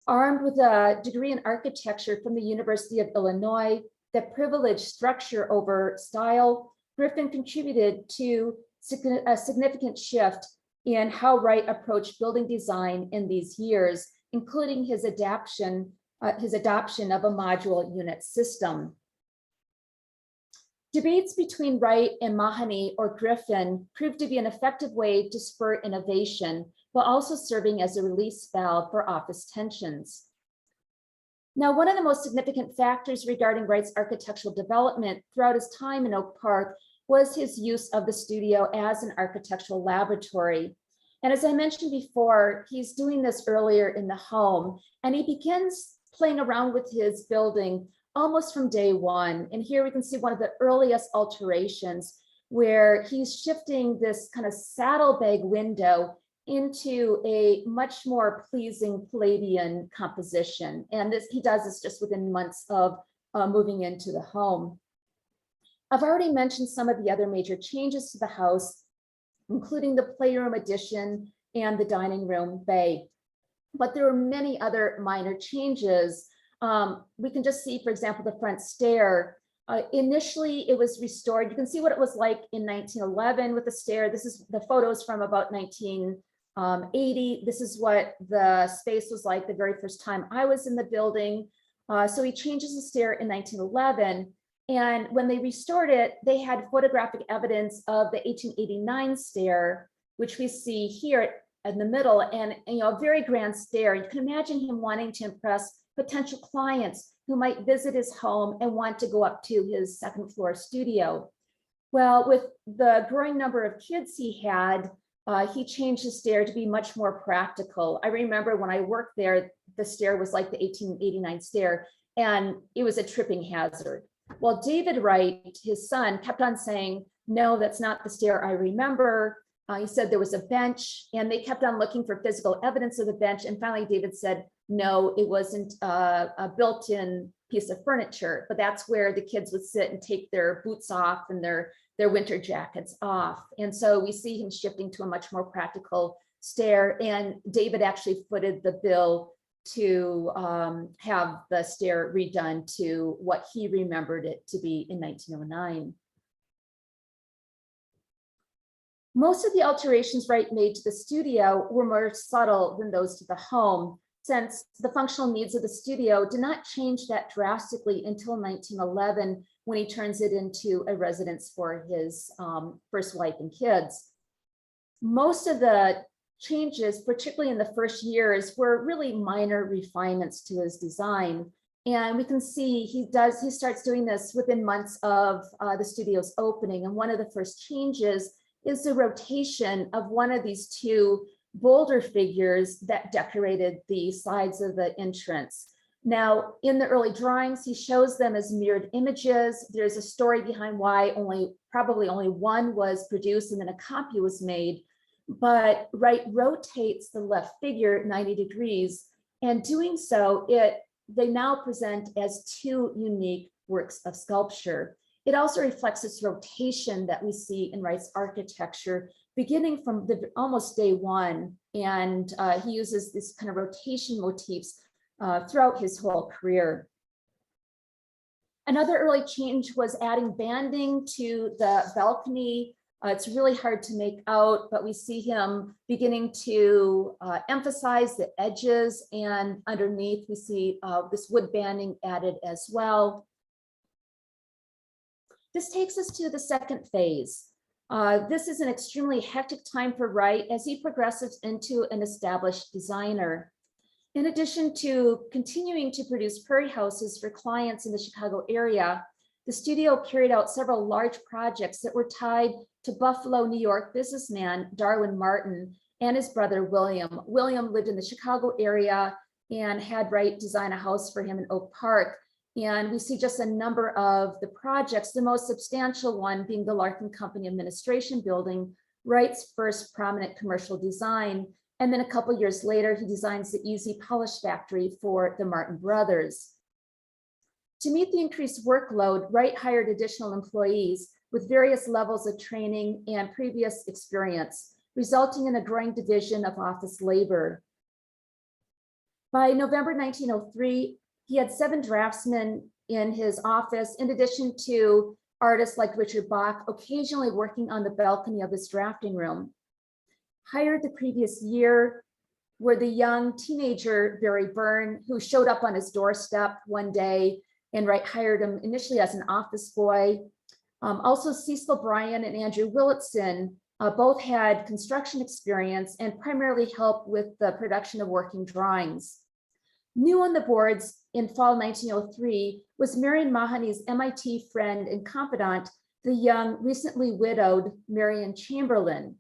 Armed with a degree in architecture from the University of Illinois that privileged structure over style, Griffin contributed to a significant shift in how Wright approached building design in these years, including his adoption of a modular unit system. Debates between Wright and Mahoney or Griffin proved to be an effective way to spur innovation, while also serving as a release valve for office tensions. Now, one of the most significant factors regarding Wright's architectural development throughout his time in Oak Park was his use of the studio as an architectural laboratory. And as I mentioned before, he's doing this earlier in the home, and he begins playing around with his building almost from day one. And here we can see one of the earliest alterations where he's shifting this kind of saddlebag window into a much more pleasing Palladian composition. And he does this just within months of moving into the home. I've already mentioned some of the other major changes to the house, including the playroom addition and the dining room bay. But there were many other minor changes. We can just see, for example, the front stair. Initially, it was restored. You can see what it was like in 1911 with the stair. This is the photos from about 1980. This is what the space was like the very first time I was in the building. So he changes the stair in 1911. And when they restored it, they had photographic evidence of the 1889 stair, which we see here. in the middle, and a very grand stair. You can imagine him wanting to impress potential clients who might visit his home and want to go up to his second floor studio. Well, with the growing number of kids he had, he changed the stair to be much more practical. I remember when I worked there, the stair was like the 1889 stair, and it was a tripping hazard. Well, David Wright, his son, kept on saying, no, that's not the stair I remember. He said there was a bench, and they kept on looking for physical evidence of the bench. And finally, David said, no, it wasn't a built-in piece of furniture, but that's where the kids would sit and take their boots off and their winter jackets off. And so we see him shifting to a much more practical stair. And David actually footed the bill to have the stair redone to what he remembered it to be in 1909. Most of the alterations Wright made to the studio were more subtle than those to the home, since the functional needs of the studio did not change that drastically until 1911, when he turns it into a residence for his first wife and kids. Most of the changes, particularly in the first years, were really minor refinements to his design. And we can see he starts doing this within months of the studio's opening. And one of the first changes is the rotation of one of these two boulder figures that decorated the sides of the entrance. Now, in the early drawings, he shows them as mirrored images. There's a story behind why probably only one was produced and then a copy was made. But Wright rotates the left figure 90 degrees, and doing so, they now present as two unique works of sculpture. It also reflects this rotation that we see in Wright's architecture, beginning from almost day one. And he uses this kind of rotation motifs throughout his whole career. Another early change was adding banding to the balcony. It's really hard to make out, but we see him beginning to emphasize the edges, and underneath we see this wood banding added as well. This takes us to the second phase. This is an extremely hectic time for Wright as he progresses into an established designer. In addition to continuing to produce Prairie Houses for clients in the Chicago area, the studio carried out several large projects that were tied to Buffalo, New York businessman Darwin Martin and his brother William. William lived in the Chicago area and had Wright design a house for him in Oak Park. And we see just a number of the projects, the most substantial one being the Larkin Company Administration Building, Wright's first prominent commercial design. And then a couple years later, he designs the Easy Polish Factory for the Martin brothers. To meet the increased workload, Wright hired additional employees with various levels of training and previous experience, resulting in a growing division of office labor. By November 1903, he had 7 draftsmen in his office, in addition to artists like Richard Bach, occasionally working on the balcony of his drafting room. Hired the previous year were the young teenager Barry Byrne, who showed up on his doorstep one day, and Wright hired him initially as an office boy. Also, Cecil Bryan and Andrew Willitson both had construction experience and primarily helped with the production of working drawings. New on the boards in fall 1903 was Marion Mahoney's MIT friend and confidant, the young, recently widowed Marion Chamberlain.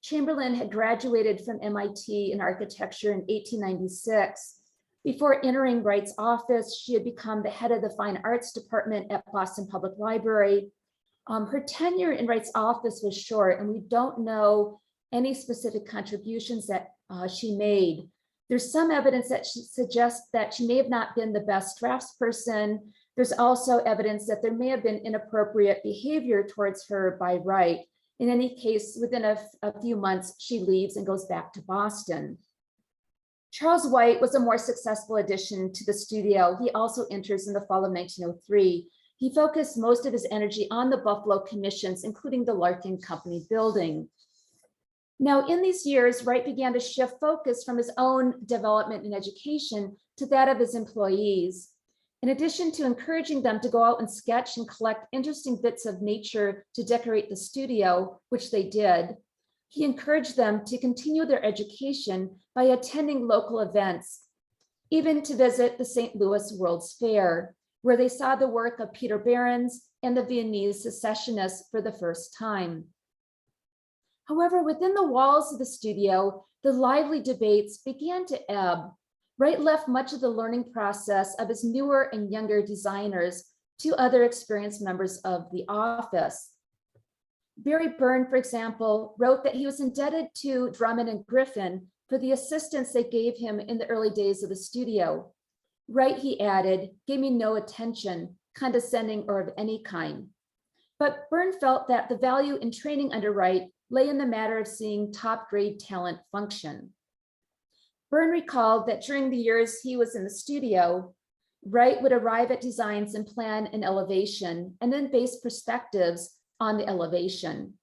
Chamberlain had graduated from MIT in architecture in 1896. Before entering Wright's office, she had become the head of the Fine Arts Department at Boston Public Library. Her tenure in Wright's office was short, and we don't know any specific contributions that she made. There's some evidence that suggests that she may have not been the best draftsperson. There's also evidence that there may have been inappropriate behavior towards her by Wright. In any case, within a few months, she leaves and goes back to Boston. Charles White was a more successful addition to the studio. He also enters in the fall of 1903. He focused most of his energy on the Buffalo commissions, including the Larkin Company building. Now, in these years, Wright began to shift focus from his own development and education to that of his employees. In addition to encouraging them to go out and sketch and collect interesting bits of nature to decorate the studio, which they did, He encouraged them to continue their education by attending local events, even to visit the St. Louis World's Fair, where they saw the work of Peter Behrens and the Viennese secessionists for the first time. However, within the walls of the studio, the lively debates began to ebb. Wright left much of the learning process of his newer and younger designers to other experienced members of the office. Barry Byrne, for example, wrote that he was indebted to Drummond and Griffin for the assistance they gave him in the early days of the studio. Wright, he added, gave me no attention, condescending or of any kind. But Byrne felt that the value in training under Wright lay in the matter of seeing top-grade talent function. Byrne recalled that during the years he was in the studio, Wright would arrive at designs and plan an elevation and then base perspectives on the elevation.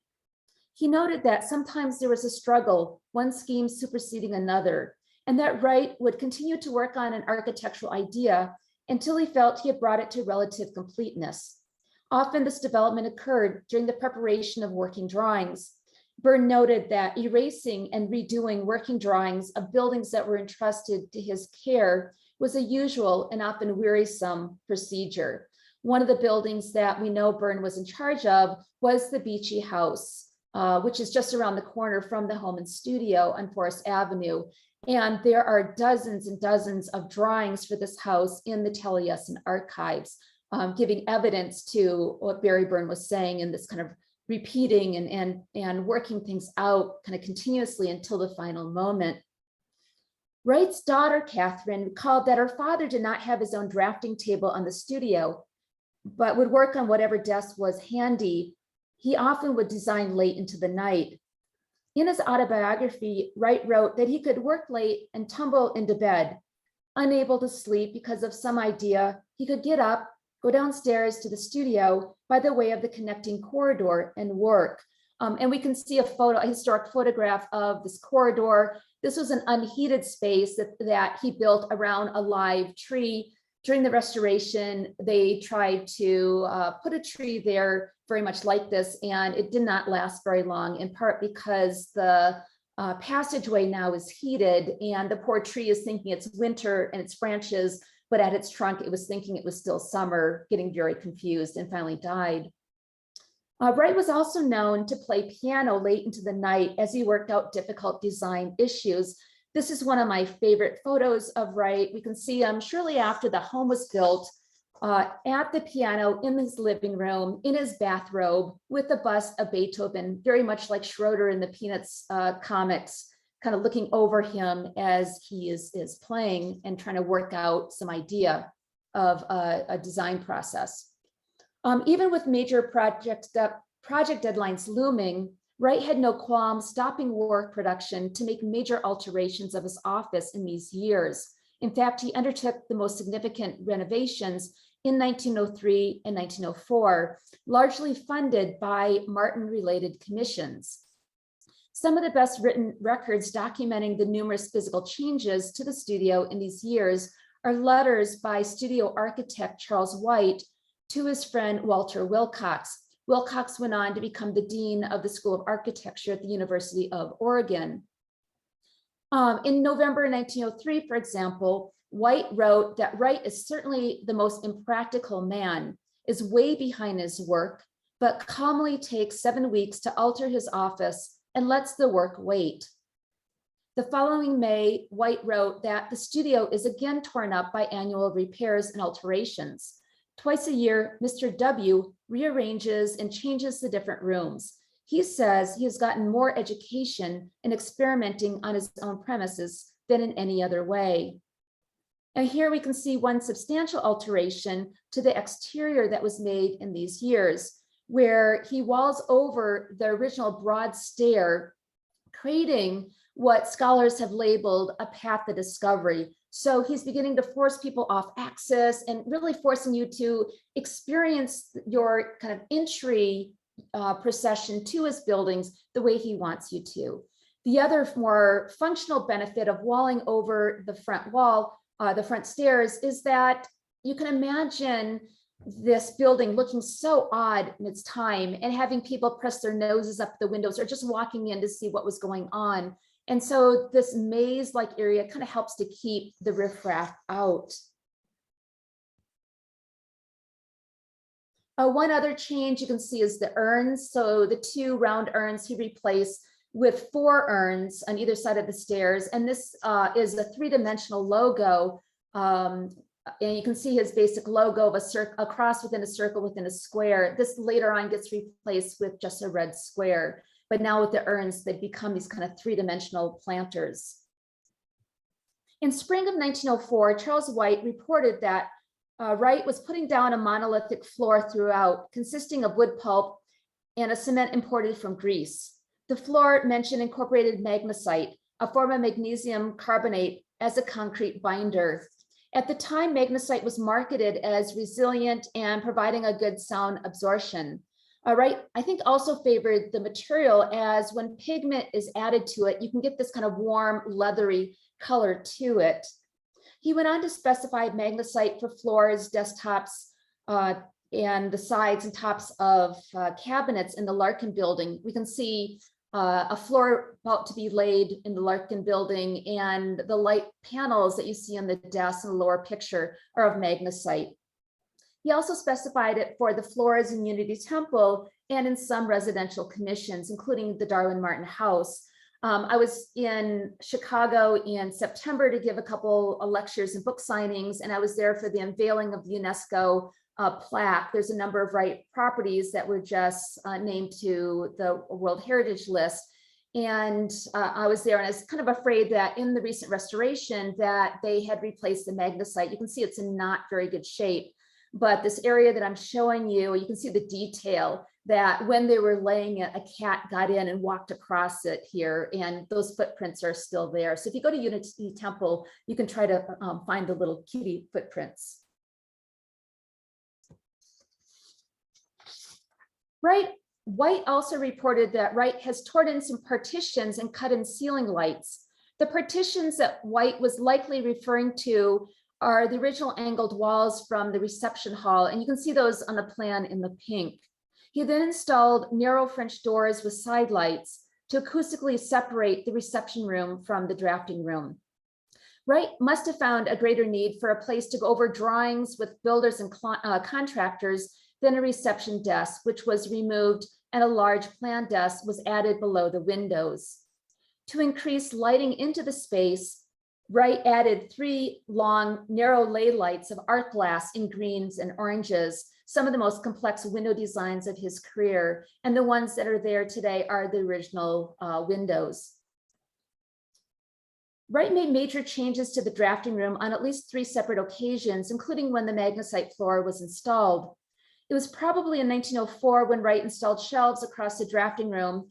He noted that sometimes there was a struggle, one scheme superseding another, and that Wright would continue to work on an architectural idea until he felt he had brought it to relative completeness. Often this development occurred during the preparation of working drawings. Byrne noted that erasing and redoing working drawings of buildings that were entrusted to his care was a usual and often wearisome procedure. One of the buildings that we know Byrne was in charge of was the Beachy House, which is just around the corner from the home and studio on Forest Avenue. And there are dozens and dozens of drawings for this house in the Taliesin archives, giving evidence to what Barry Byrne was saying in this kind of repeating and working things out kind of continuously until the final moment. Wright's daughter, Catherine, recalled that her father did not have his own drafting table on the studio, but would work on whatever desk was handy. He often would design late into the night. In his autobiography, Wright wrote that he could work late and tumble into bed. Unable to sleep because of some idea, he could get up, go downstairs to the studio by the way of the connecting corridor and work. And we can see a historic photograph of this corridor. This was an unheated space that he built around a live tree. During the restoration, they tried to put a tree there very much like this, and it did not last very long, in part because the passageway now is heated and the poor tree is thinking it's winter and its branches, but at its trunk, it was thinking it was still summer, getting very confused, and finally died. Wright was also known to play piano late into the night as he worked out difficult design issues. This is one of my favorite photos of Wright. We can see him shortly after the home was built at the piano in his living room, in his bathrobe, with a bust of Beethoven, very much like Schroeder in the Peanuts comics, kind of looking over him as he is playing and trying to work out some idea of a design process. Even with major project deadlines looming, Wright had no qualms stopping work production to make major alterations of his office in these years. In fact, he undertook the most significant renovations in 1903 and 1904, largely funded by Martin-related commissions. Some of the best written records documenting the numerous physical changes to the studio in these years are letters by studio architect Charles White to his friend Walter Wilcox. Wilcox went on to become the dean of the School of Architecture at the University of Oregon. In November 1903, for example, White wrote that Wright is certainly the most impractical man, is way behind his work, but calmly takes 7 weeks to alter his office and lets the work wait. The following May, White wrote that the studio is again torn up by annual repairs and alterations. Twice a year, Mr. W rearranges and changes the different rooms. He says he has gotten more education in experimenting on his own premises than in any other way. And here we can see one substantial alteration to the exterior that was made in these years, where he walls over the original broad stair, creating what scholars have labeled a path to discovery. So he's beginning to force people off axis and really forcing you to experience your kind of entry procession to his buildings the way he wants you to. The other more functional benefit of walling over the front wall, the front stairs, is that you can imagine this building looking so odd in its time and having people press their noses up the windows or just walking in to see what was going on. And so this maze-like area kind of helps to keep the riffraff out. One other change you can see is the urns. So the 2 round urns he replaced with 4 urns on either side of the stairs. And this is a 3-dimensional logo. And you can see his basic logo of a cross within a circle within a square. This later on gets replaced with just a red square. But now with the urns, they become these kind of 3-dimensional planters. In spring of 1904, Charles White reported that Wright was putting down a monolithic floor throughout, consisting of wood pulp and a cement imported from Greece. The floor mentioned incorporated magnesite, a form of magnesium carbonate, as a concrete binder. At the time, magnesite was marketed as resilient and providing a good sound absorption. Wright, I think, also favored the material, as when pigment is added to it, you can get this kind of warm, leathery color to it. He went on to specify magnesite for floors, desktops, and the sides and tops of cabinets in the Larkin building. We can see a floor about to be laid in the Larkin building, and the light panels that you see on the desk in the lower picture are of magnesite. He also specified it for the floors in Unity Temple and in some residential commissions, including the Darwin Martin House. I was in Chicago in September to give a couple of lectures and book signings, and I was there for the unveiling of the UNESCO plaque. There's a number of Wright properties that were just named to the World Heritage List. And I was there, and I was kind of afraid that in the recent restoration that they had replaced the magnesite. You can see it's in not very good shape, but this area that I'm showing you, you can see the detail that when they were laying it, a cat got in and walked across it here, and those footprints are still there. So if you go to Unity Temple, you can try to find the little kitty footprints. White also reported that Wright has torn in some partitions and cut in ceiling lights. The partitions that White was likely referring to are the original angled walls from the reception hall, and you can see those on the plan in the pink. He then installed narrow French doors with side lights to acoustically separate the reception room from the drafting room. Wright must have found a greater need for a place to go over drawings with builders and contractors than a reception desk, which was removed, and a large plan desk was added below the windows. To increase lighting into the space, Wright added 3 long, narrow lay lights of art glass in greens and oranges, some of the most complex window designs of his career, and the ones that are there today are the original windows. Wright made major changes to the drafting room on at least 3 separate occasions, including when the magnesite floor was installed. It was probably in 1904 when Wright installed shelves across the drafting room.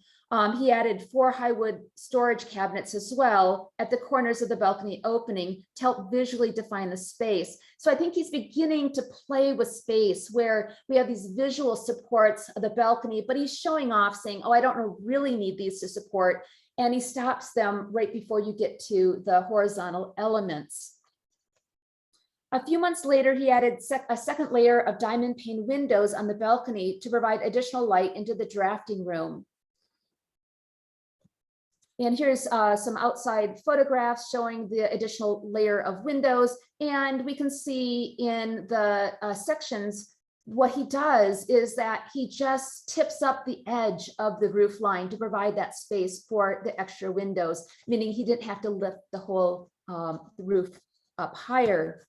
He added 4 high-wood storage cabinets as well at the corners of the balcony opening to help visually define the space. So I think he's beginning to play with space where we have these visual supports of the balcony, but he's showing off saying, oh, I don't really need these to support. And he stops them right before you get to the horizontal elements. A few months later, he added a second layer of diamond pane windows on the balcony to provide additional light into the drafting room. And here's some outside photographs showing the additional layer of windows. And we can see in the sections, what he does is that he just tips up the edge of the roof line to provide that space for the extra windows, meaning he didn't have to lift the whole roof up higher.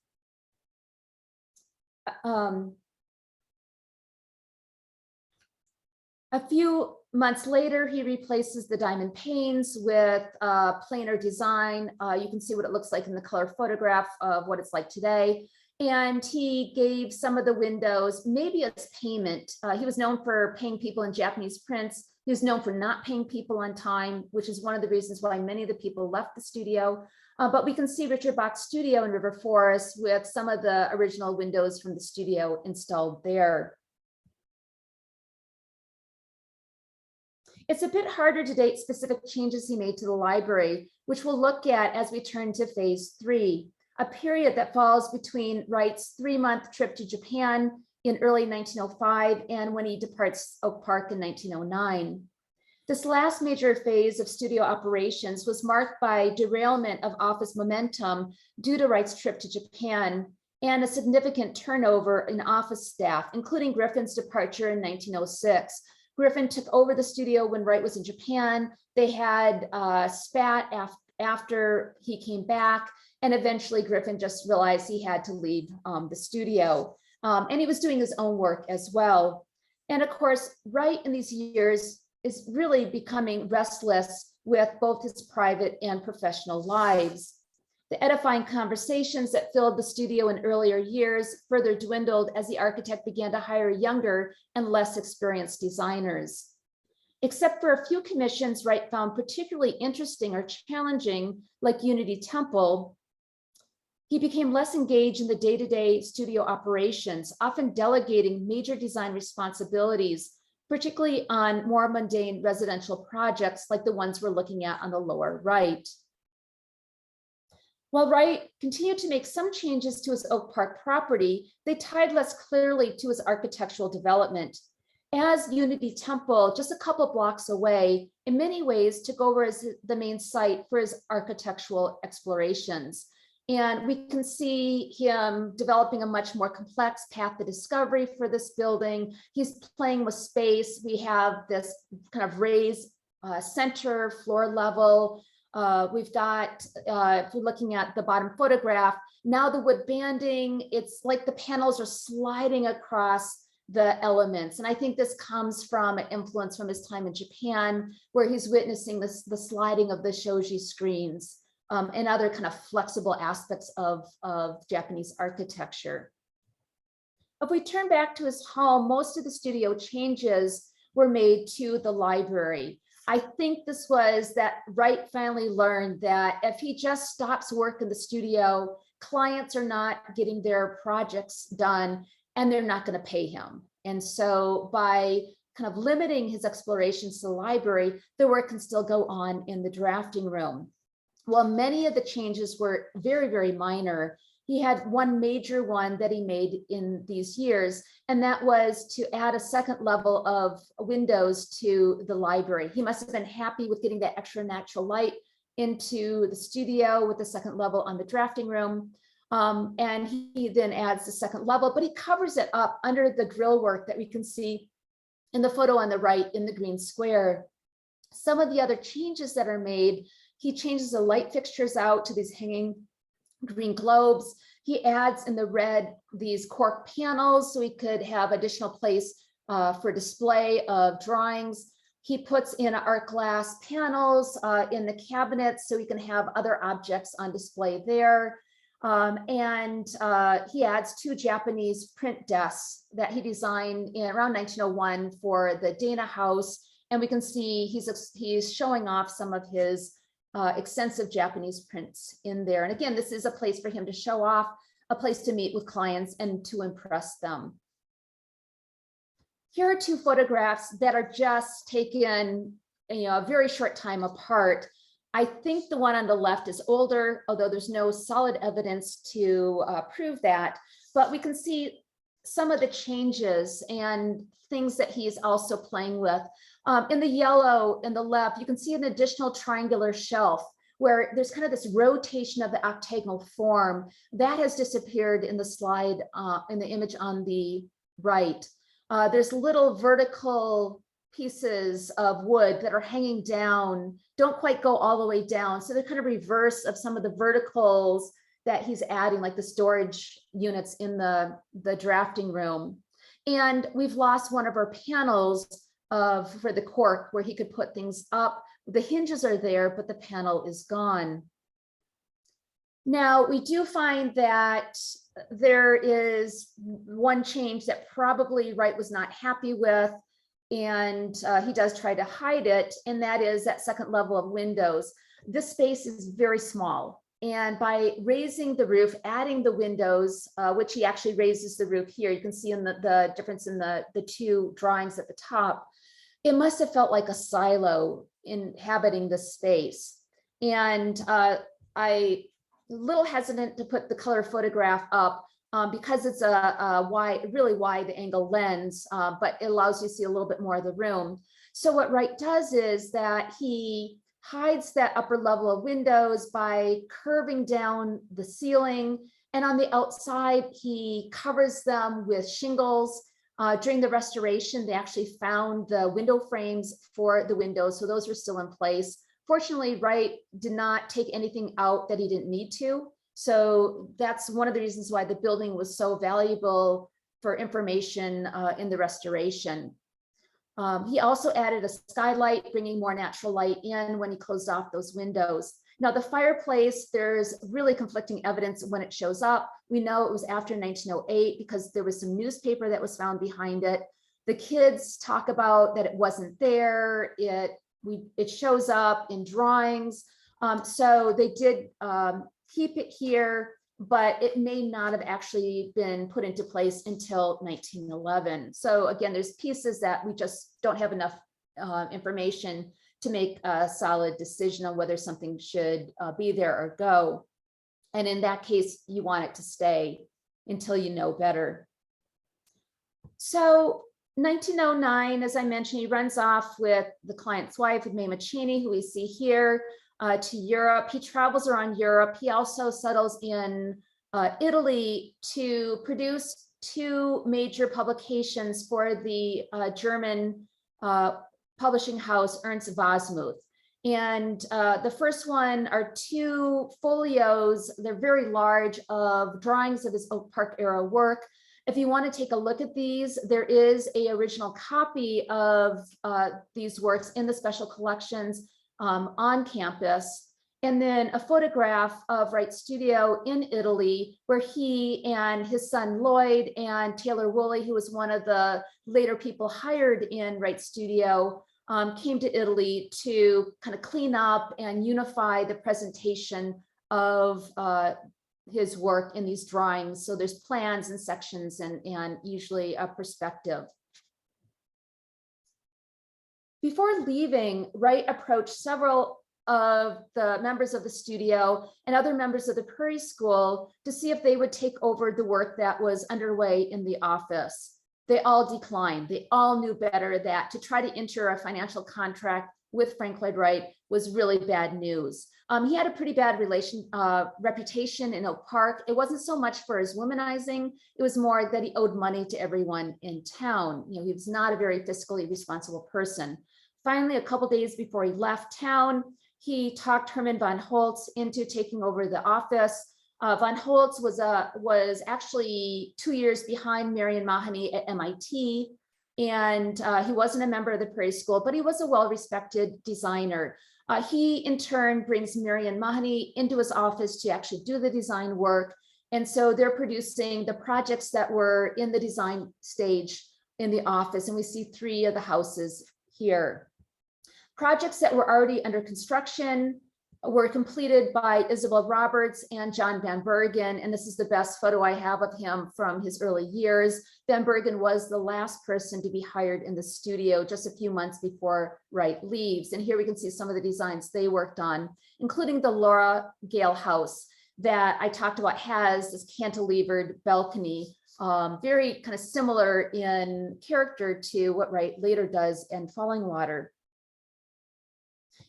A few months later, he replaces the diamond panes with planar design. You can see what it looks like in the color photograph of what it's like today. And he gave some of the windows maybe as payment. He was known for paying people in Japanese prints. He was known for not paying people on time, which is one of the reasons why many of the people left the studio. But we can see Richard Bach's studio in River Forest with some of the original windows from the studio installed there. It's a bit harder to date specific changes he made to the library, which we'll look at as we turn to phase 3, a period that falls between Wright's 3-month trip to Japan in early 1905 and when he departs Oak Park in 1909. This last major phase of studio operations was marked by derailment of office momentum due to Wright's trip to Japan and a significant turnover in office staff, including Griffin's departure in 1906. Griffin took over the studio when Wright was in Japan. They had spat after he came back, and eventually Griffin just realized he had to leave the studio. And he was doing his own work as well. And of course, Wright in these years is really becoming restless with both his private and professional lives. The edifying conversations that filled the studio in earlier years further dwindled as the architect began to hire younger and less experienced designers. Except for a few commissions Wright found particularly interesting or challenging, like Unity Temple, he became less engaged in the day-to-day studio operations, often delegating major design responsibilities, particularly on more mundane residential projects like the ones we're looking at on the lower right. While Wright continued to make some changes to his Oak Park property, they tied less clearly to his architectural development. As Unity Temple, just a couple blocks away, in many ways took over as the main site for his architectural explorations. And we can see him developing a much more complex path to discovery for this building. He's playing with space. We have this kind of raised center floor level. We've got, if you're looking at the bottom photograph, now the wood banding, it's like the panels are sliding across the elements. And I think this comes from an influence from his time in Japan, where he's witnessing the sliding of the shoji screens and other kind of flexible aspects of Japanese architecture. If we turn back to his home, most of the studio changes were made to the library. I think this was that Wright finally learned that if he just stops work in the studio, clients are not getting their projects done and they're not going to pay him. And so by kind of limiting his explorations to the library, the work can still go on in the drafting room. While many of the changes were very, very minor, he had one major one that he made in these years, and that was to add a second level of windows to the library. He must have been happy with getting that extra natural light into the studio with the second level on the drafting room. And he then adds the second level, but he covers it up under the grill work that we can see in the photo on the right in the green square. Some of the other changes that are made, he changes the light fixtures out to these hanging green globes. He adds in the red these cork panels so he could have additional place for display of drawings. He puts in art glass panels in the cabinets so he can have other objects on display there. And he adds 2 Japanese print desks that he designed in around 1901 for the Dana House. And we can see he's showing off some of his extensive Japanese prints in there. And again, this is a place for him to show off, a place to meet with clients and to impress them. Here are 2 photographs that are just taken, a very short time apart. I think the one on the left is older, although there's no solid evidence to prove that, but we can see some of the changes and things that he's also playing with. In the yellow in the left, you can see an additional triangular shelf where there's kind of this rotation of the octagonal form that has disappeared in the slide, in the image on the right. There's little vertical pieces of wood that are hanging down, don't quite go all the way down. So they're kind of reverse of some of the verticals that he's adding, like the storage units in the drafting room. And we've lost one of our panels for the cork where he could put things up. The hinges are there, but the panel is gone. Now, we do find that there is one change that probably Wright was not happy with, and he does try to hide it, and that is that second level of windows. This space is very small, and by raising the roof, adding the windows, which he actually raises the roof here, you can see in the difference in the 2 drawings at the top, it must have felt like a silo inhabiting the space. And I a little hesitant to put the color photograph up because it's a wide, really wide angle lens, but it allows you to see a little bit more of the room. So what Wright does is that he hides that upper level of windows by curving down the ceiling. And on the outside, he covers them with shingles. During the restoration, they actually found the window frames for the windows, so those were still in place. Fortunately, Wright did not take anything out that he didn't need to. So that's one of the reasons why the building was so valuable for information in the restoration. He also added a skylight, bringing more natural light in when he closed off those windows. Now, the fireplace, there's really conflicting evidence when it shows up. We know it was after 1908 because there was some newspaper that was found behind it. The kids talk about that it wasn't there. It shows up in drawings. So they did keep it here, but it may not have actually been put into place until 1911. So again, there's pieces that we just don't have enough information to make a solid decision on whether something should be there or go. And in that case, you want it to stay until you know better. So 1909, as I mentioned, he runs off with the client's wife, with May Mancini, who we see here, to Europe. He travels around Europe. He also settles in Italy to produce two major publications for the German publishing house Ernst Wasmuth. And the first one are two folios. They're very large, of drawings of his Oak Park era work. If you want to take a look at these, there is an original copy of these works in the special collections on campus. And then a photograph of Wright's studio in Italy, where he and his son Lloyd and Taylor Woolley, who was one of the later people hired in Wright's studio, came to Italy to kind of clean up and unify the presentation of his work in these drawings. So there's plans and sections and usually a perspective. Before leaving, Wright approached several of the members of the studio and other members of the Prairie School to see if they would take over the work that was underway in the office. They all declined. They all knew better that to try to enter a financial contract with Frank Lloyd Wright was really bad news. He had a pretty bad reputation in Oak Park. It wasn't so much for his womanizing, it was more that he owed money to everyone in town. You know, he was not a very fiscally responsible person. Finally, a couple days before he left town, he talked Herman von Holtz into taking over the office. Von Holtz was actually 2 years behind Marion Mahoney at MIT, and he wasn't a member of the Prairie School, but he was a well-respected designer. He, in turn, brings Marion Mahoney into his office to actually do the design work, and so they're producing the projects that were in the design stage in the office, and we see 3 of the houses here. Projects that were already under construction were completed by Isabelle Roberts and John Van Bergen, and this is the best photo I have of him from his early years. Van Bergen was the last person to be hired in the studio just a few months before Wright leaves. And here we can see some of the designs they worked on, including the Laura Gale house that I talked about has this cantilevered balcony, very kind of similar in character to what Wright later does in Falling Water.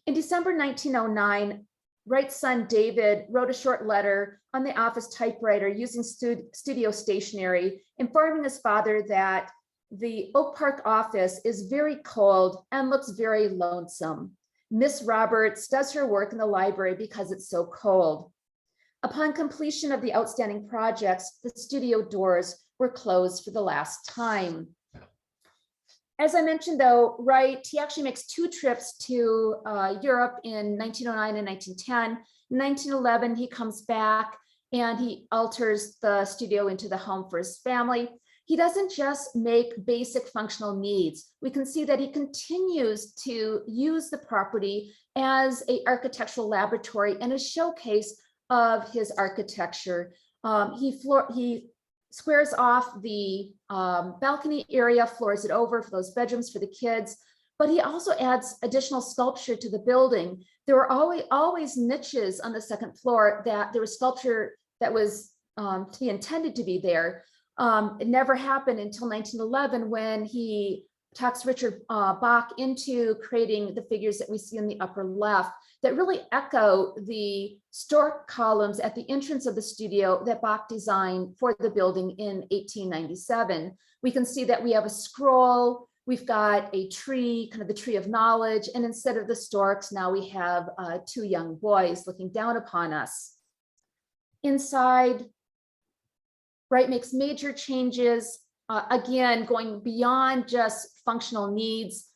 In December 1909, Wright's son David wrote a short letter on the office typewriter using studio stationery, informing his father that the Oak Park office is very cold and looks very lonesome. Miss Roberts does her work in the library because it's so cold. Upon completion of the outstanding projects, the studio doors were closed for the last time. As I mentioned, though, Wright, he actually makes 2 trips to Europe in 1909 and 1910. In 1911, he comes back and he alters the studio into the home for his family. He doesn't just make basic functional needs. We can see that he continues to use the property as an architectural laboratory and a showcase of his architecture. He squares off the balcony area, floors it over for those bedrooms for the kids, but he also adds additional sculpture to the building. There were always niches on the second floor that there was sculpture that was he intended to be there. It never happened until 1911 when he talks Richard Bach into creating the figures that we see in the upper left that really echo the stork columns at the entrance of the studio that Bach designed for the building in 1897. We can see that we have a scroll, we've got a tree, kind of the tree of knowledge, and instead of the storks, now we have two young boys looking down upon us. Inside, Wright makes major changes, again, going beyond just functional needs.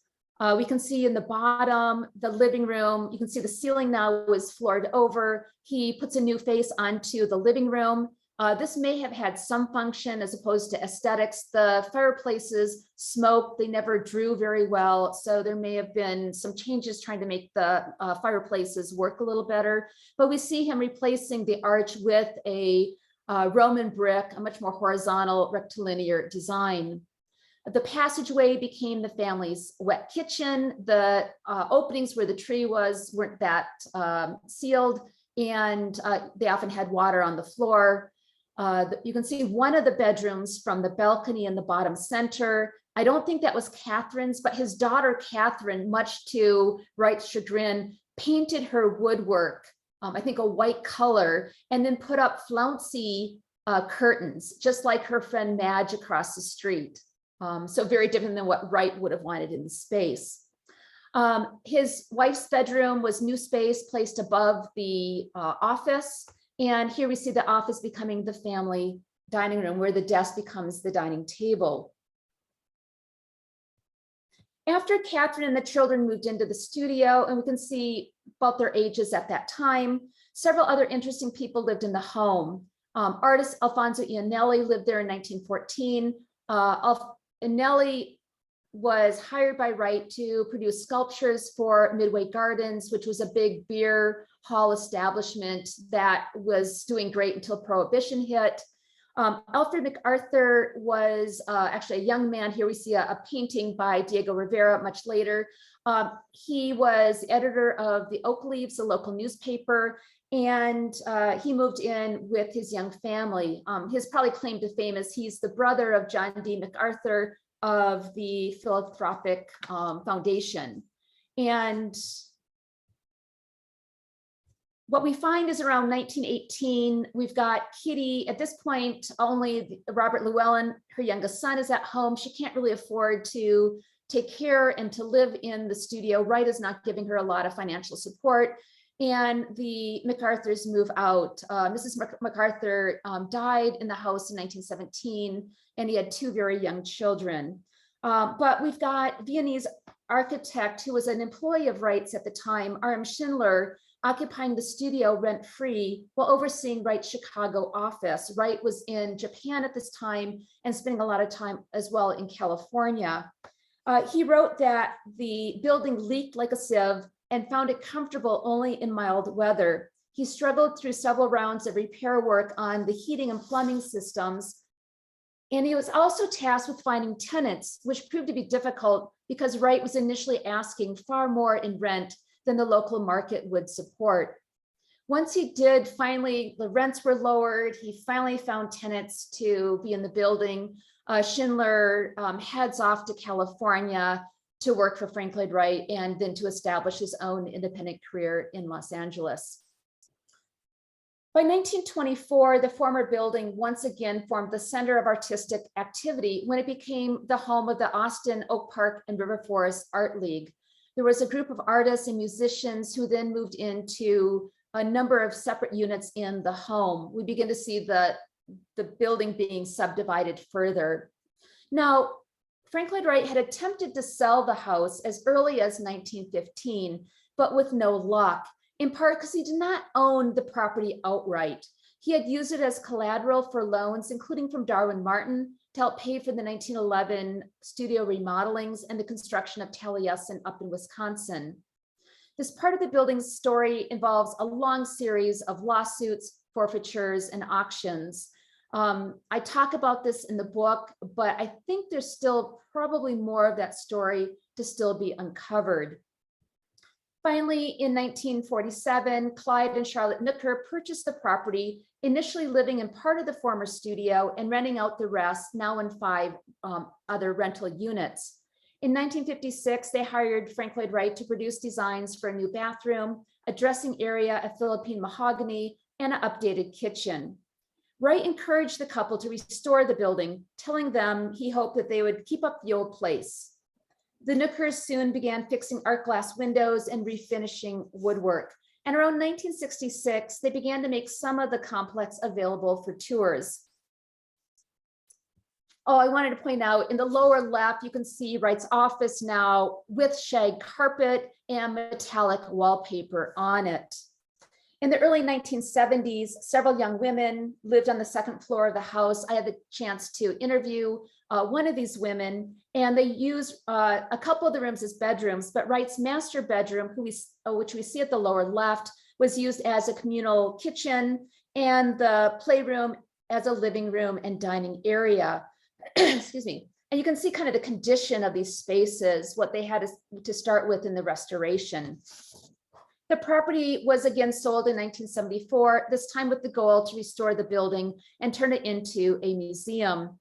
We can see in the bottom, the living room, you can see the ceiling now is floored over. He puts a new face onto the living room. This may have had some function as opposed to aesthetics. The fireplaces smoke, they never drew very well. So there may have been some changes trying to make the fireplaces work a little better. But we see him replacing the arch with a Roman brick, a much more horizontal rectilinear design. The passageway became the family's wet kitchen. The openings where the tree was weren't that sealed, and they often had water on the floor. You can see one of the bedrooms from the balcony in the bottom center. I don't think that was Catherine's, but his daughter Catherine, much to Wright's chagrin, painted her woodwork, I think a white color, and then put up flouncy curtains, just like her friend Madge across the street. So very different than what Wright would have wanted in the space. His wife's bedroom was new space placed above the office. And here we see the office becoming the family dining room, where the desk becomes the dining table. After Catherine and the children moved into the studio, and we can see about their ages at that time, several other interesting people lived in the home. Artist Alfonso Iannelli lived there in 1914. Iannelli was hired by Wright to produce sculptures for Midway Gardens, which was a big beer hall establishment that was doing great until Prohibition hit. Alfred MacArthur was actually a young man. Here we see a painting by Diego Rivera much later. He was editor of the Oak Leaves, a local newspaper, and he moved in with his young family. His probably claim to fame is he's the brother of John D. MacArthur of the Philanthropic Foundation. And what we find is around 1918, we've got Kitty. At this point, only Robert Llewellyn, her youngest son, is at home. She can't really afford to take care and to live in the studio. Wright is not giving her a lot of financial support. And the MacArthurs move out. Mrs. MacArthur died in the house in 1917, and he had two very young children. But we've got Viennese architect who was an employee of Wright's at the time, R.M. Schindler, occupying the studio rent-free while overseeing Wright's Chicago office. Wright was in Japan at this time and spending a lot of time as well in California. He wrote that the building leaked like a sieve and found it comfortable only in mild weather. He struggled through several rounds of repair work on the heating and plumbing systems. And he was also tasked with finding tenants, which proved to be difficult because Wright was initially asking far more in rent than the local market would support. Once he did, finally, the rents were lowered. He finally found tenants to be in the building. Schindler heads off to California to work for Frank Lloyd Wright and then to establish his own independent career in Los Angeles. By 1924, the former building once again formed the center of artistic activity when it became the home of the Austin Oak Park and River Forest Art League. There was a group of artists and musicians who then moved into a number of separate units in the home. We begin to see the building being subdivided further. Now, Frank Lloyd Wright had attempted to sell the house as early as 1915, but with no luck, in part because he did not own the property outright. He had used it as collateral for loans, including from Darwin Martin, to help pay for the 1911 studio remodelings and the construction of Taliesin up in Wisconsin. This part of the building's story involves a long series of lawsuits, forfeitures, and auctions. I talk about this in the book, but I think there's still probably more of that story to still be uncovered. Finally, in 1947, Clyde and Charlotte Nooker purchased the property initially living in part of the former studio and renting out the rest, now in 5 other rental units. In 1956, they hired Frank Lloyd Wright to produce designs for a new bathroom, a dressing area, a Philippine mahogany, and an updated kitchen. Wright encouraged the couple to restore the building, telling them he hoped that they would keep up the old place. The Nookers soon began fixing art glass windows and refinishing woodwork. And around 1966, they began to make some of the complex available for tours. Oh, I wanted to point out in the lower left, you can see Wright's office now with shag carpet and metallic wallpaper on it. In the early 1970s, several young women lived on the 2nd floor of the house. I had the chance to interview one of these women, and they used a couple of the rooms as bedrooms, but Wright's master bedroom, which we see at the lower left, was used as a communal kitchen, and the playroom as a living room and dining area. Excuse me. And you can see kind of the condition of these spaces, what they had to start with in the restoration. The property was again sold in 1974, this time with the goal to restore the building and turn it into a museum.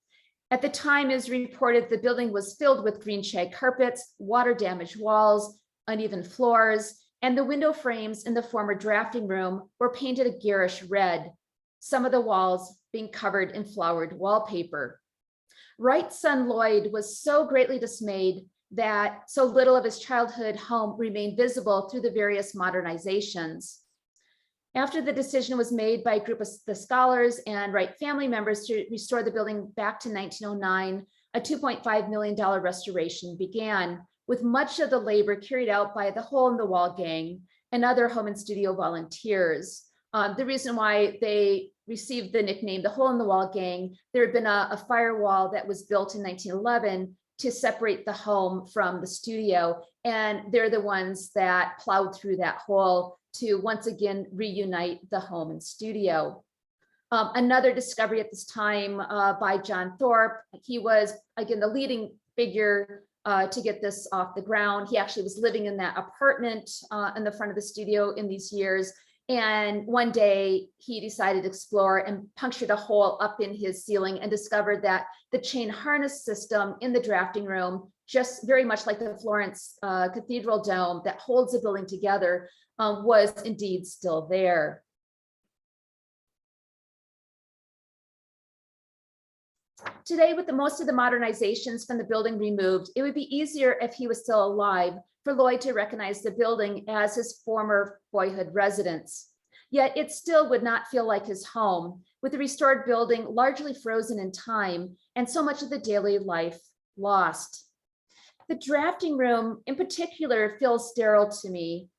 At the time, it was reported the building was filled with green shag carpets, water-damaged walls, uneven floors, and the window frames in the former drafting room were painted a garish red, some of the walls being covered in flowered wallpaper. Wright's son Lloyd was so greatly dismayed that so little of his childhood home remained visible through the various modernizations. After the decision was made by a group of the scholars and Wright family members to restore the building back to 1909, a $2.5 million restoration began, with much of the labor carried out by the Hole in the Wall gang and other home and studio volunteers. The reason why they received the nickname the Hole in the Wall gang, there had been a firewall that was built in 1911 to separate the home from the studio. And they're the ones that plowed through that hole to once again reunite the home and studio. Another discovery at this time by John Thorpe. He was, again, the leading figure to get this off the ground. He actually was living in that apartment in the front of the studio in these years. And one day he decided to explore and punctured a hole up in his ceiling and discovered that the chain harness system in the drafting room, just very much like the Florence Cathedral dome that holds the building together, was indeed still there. Today, with most of the modernizations from the building removed, it would be easier if he was still alive for Lloyd to recognize the building as his former boyhood residence. Yet it still would not feel like his home, with the restored building largely frozen in time and so much of the daily life lost. The drafting room in particular feels sterile to me,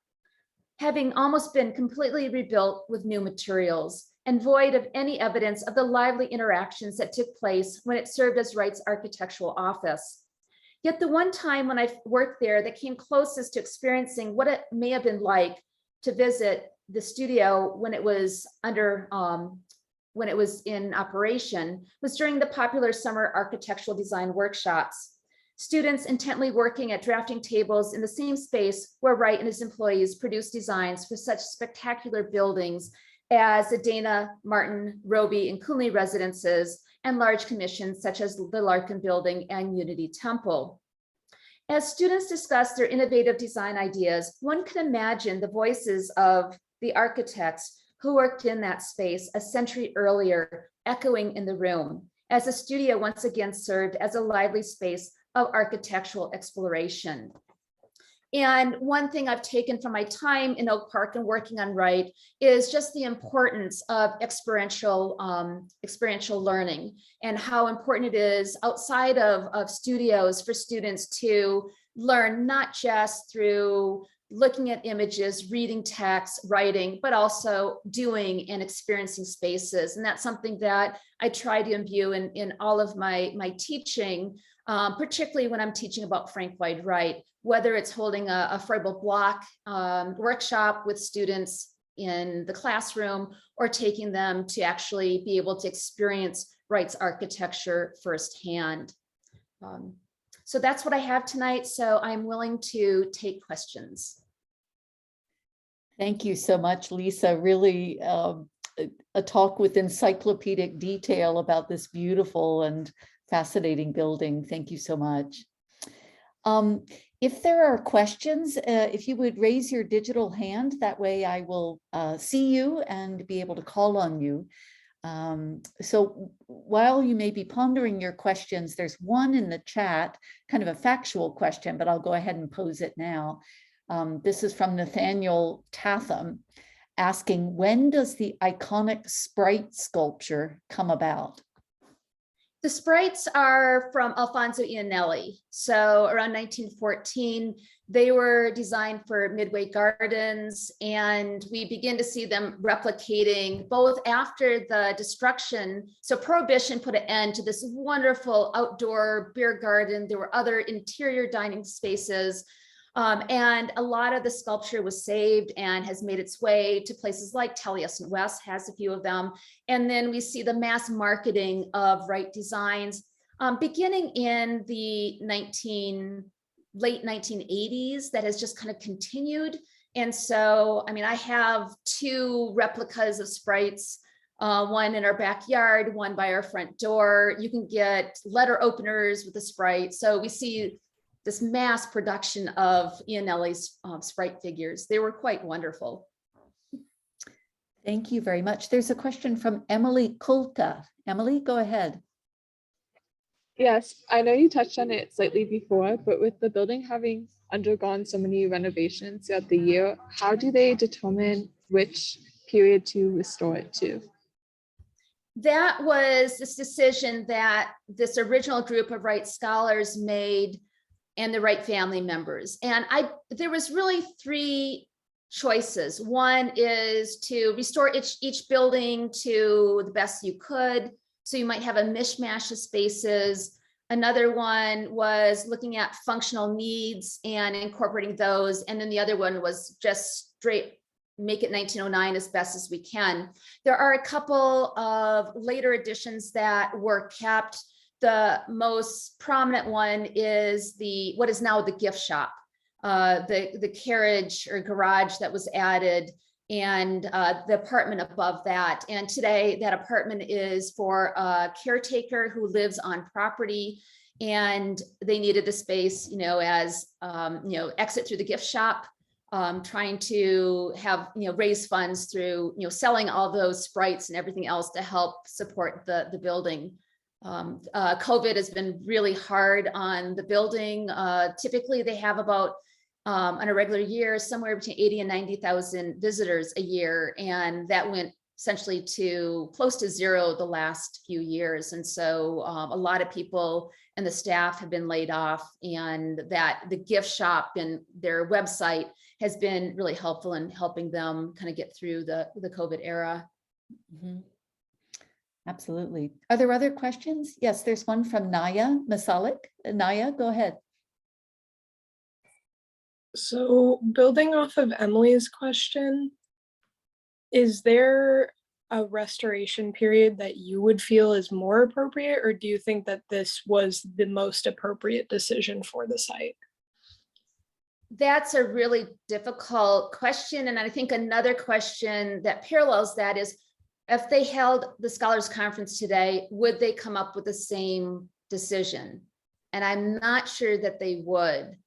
having almost been completely rebuilt with new materials and void of any evidence of the lively interactions that took place when it served as Wright's architectural office. Yet the one time when I worked there that came closest to experiencing what it may have been like to visit the studio when it was in operation was during the popular summer architectural design workshops. Students intently working at drafting tables in the same space where Wright and his employees produced designs for such spectacular buildings as the Dana, Martin, Roby, and Coonley residences, and large commissions such as the Larkin Building and Unity Temple. As students discussed their innovative design ideas, one can imagine the voices of the architects who worked in that space a century earlier echoing in the room, as the studio once again served as a lively space of architectural exploration. And one thing I've taken from my time in Oak Park and working on Wright is just the importance of experiential learning and how important it is outside of studios for students to learn not just through looking at images, reading text, writing, but also doing and experiencing spaces. And that's something that I try to imbue in all of my teaching, particularly when I'm teaching about Frank Lloyd Wright, whether it's holding a Frobel block workshop with students in the classroom or taking them to actually be able to experience Wright's architecture firsthand. So that's what I have tonight. So I'm willing to take questions. Thank you so much, Lisa. Really a talk with encyclopedic detail about this beautiful and fascinating building. Thank you so much. If there are questions, if you would raise your digital hand, that way I will see you and be able to call on you. So while you may be pondering your questions, there's one in the chat, kind of a factual question, but I'll go ahead and pose it now. This is from Nathaniel Tatham, asking, when does the iconic sprite sculpture come about? The sprites are from Alfonso Iannelli. So around 1914, they were designed for Midway Gardens, and we begin to see them replicating both after the destruction. So Prohibition put an end to this wonderful outdoor beer garden. There were other interior dining spaces. And a lot of the sculpture was saved and has made its way to places like Taliesin West has a few of them. And then we see the mass marketing of Wright designs beginning in the late 1980s that has just kind of continued. And so, I mean, I have two replicas of sprites, one in our backyard, one by our front door. You can get letter openers with the sprite. So we see this mass production of Iannelli's sprite figures. They were quite wonderful. Thank you very much. There's a question from Emily Kulka. Emily, go ahead. Yes, I know you touched on it slightly before, but with the building having undergone so many renovations throughout the year, how do they determine which period to restore it to? That was this decision that this original group of Wright scholars made and the Wright family members. And there was really three choices. One is to restore each building to the best you could. So you might have a mishmash of spaces. Another one was looking at functional needs and incorporating those. And then the other one was just straight make it 1909 as best as we can. There are a couple of later additions that were kept. The most prominent one is what is now the gift shop, the carriage or garage that was added, and the apartment above that. And today that apartment is for a caretaker who lives on property, and they needed the space, as exit through the gift shop, trying to have, raise funds through, selling all those sprites and everything else to help support the building. COVID has been really hard on the building. Typically they have about, on a regular year, somewhere between 80 and 90,000 visitors a year. And that went essentially to close to zero the last few years. And so a lot of people and the staff have been laid off, and that the gift shop and their website has been really helpful in helping them kind of get through the COVID era. Mm-hmm. Absolutely. Are there other questions? Yes, there's one from Naya Masalik. Naya, go ahead. So building off of Emily's question, is there a restoration period that you would feel is more appropriate, or do you think that this was the most appropriate decision for the site? That's a really difficult question. And I think another question that parallels that is, if they held the Scholars Conference today, would they come up with the same decision? And I'm not sure that they would.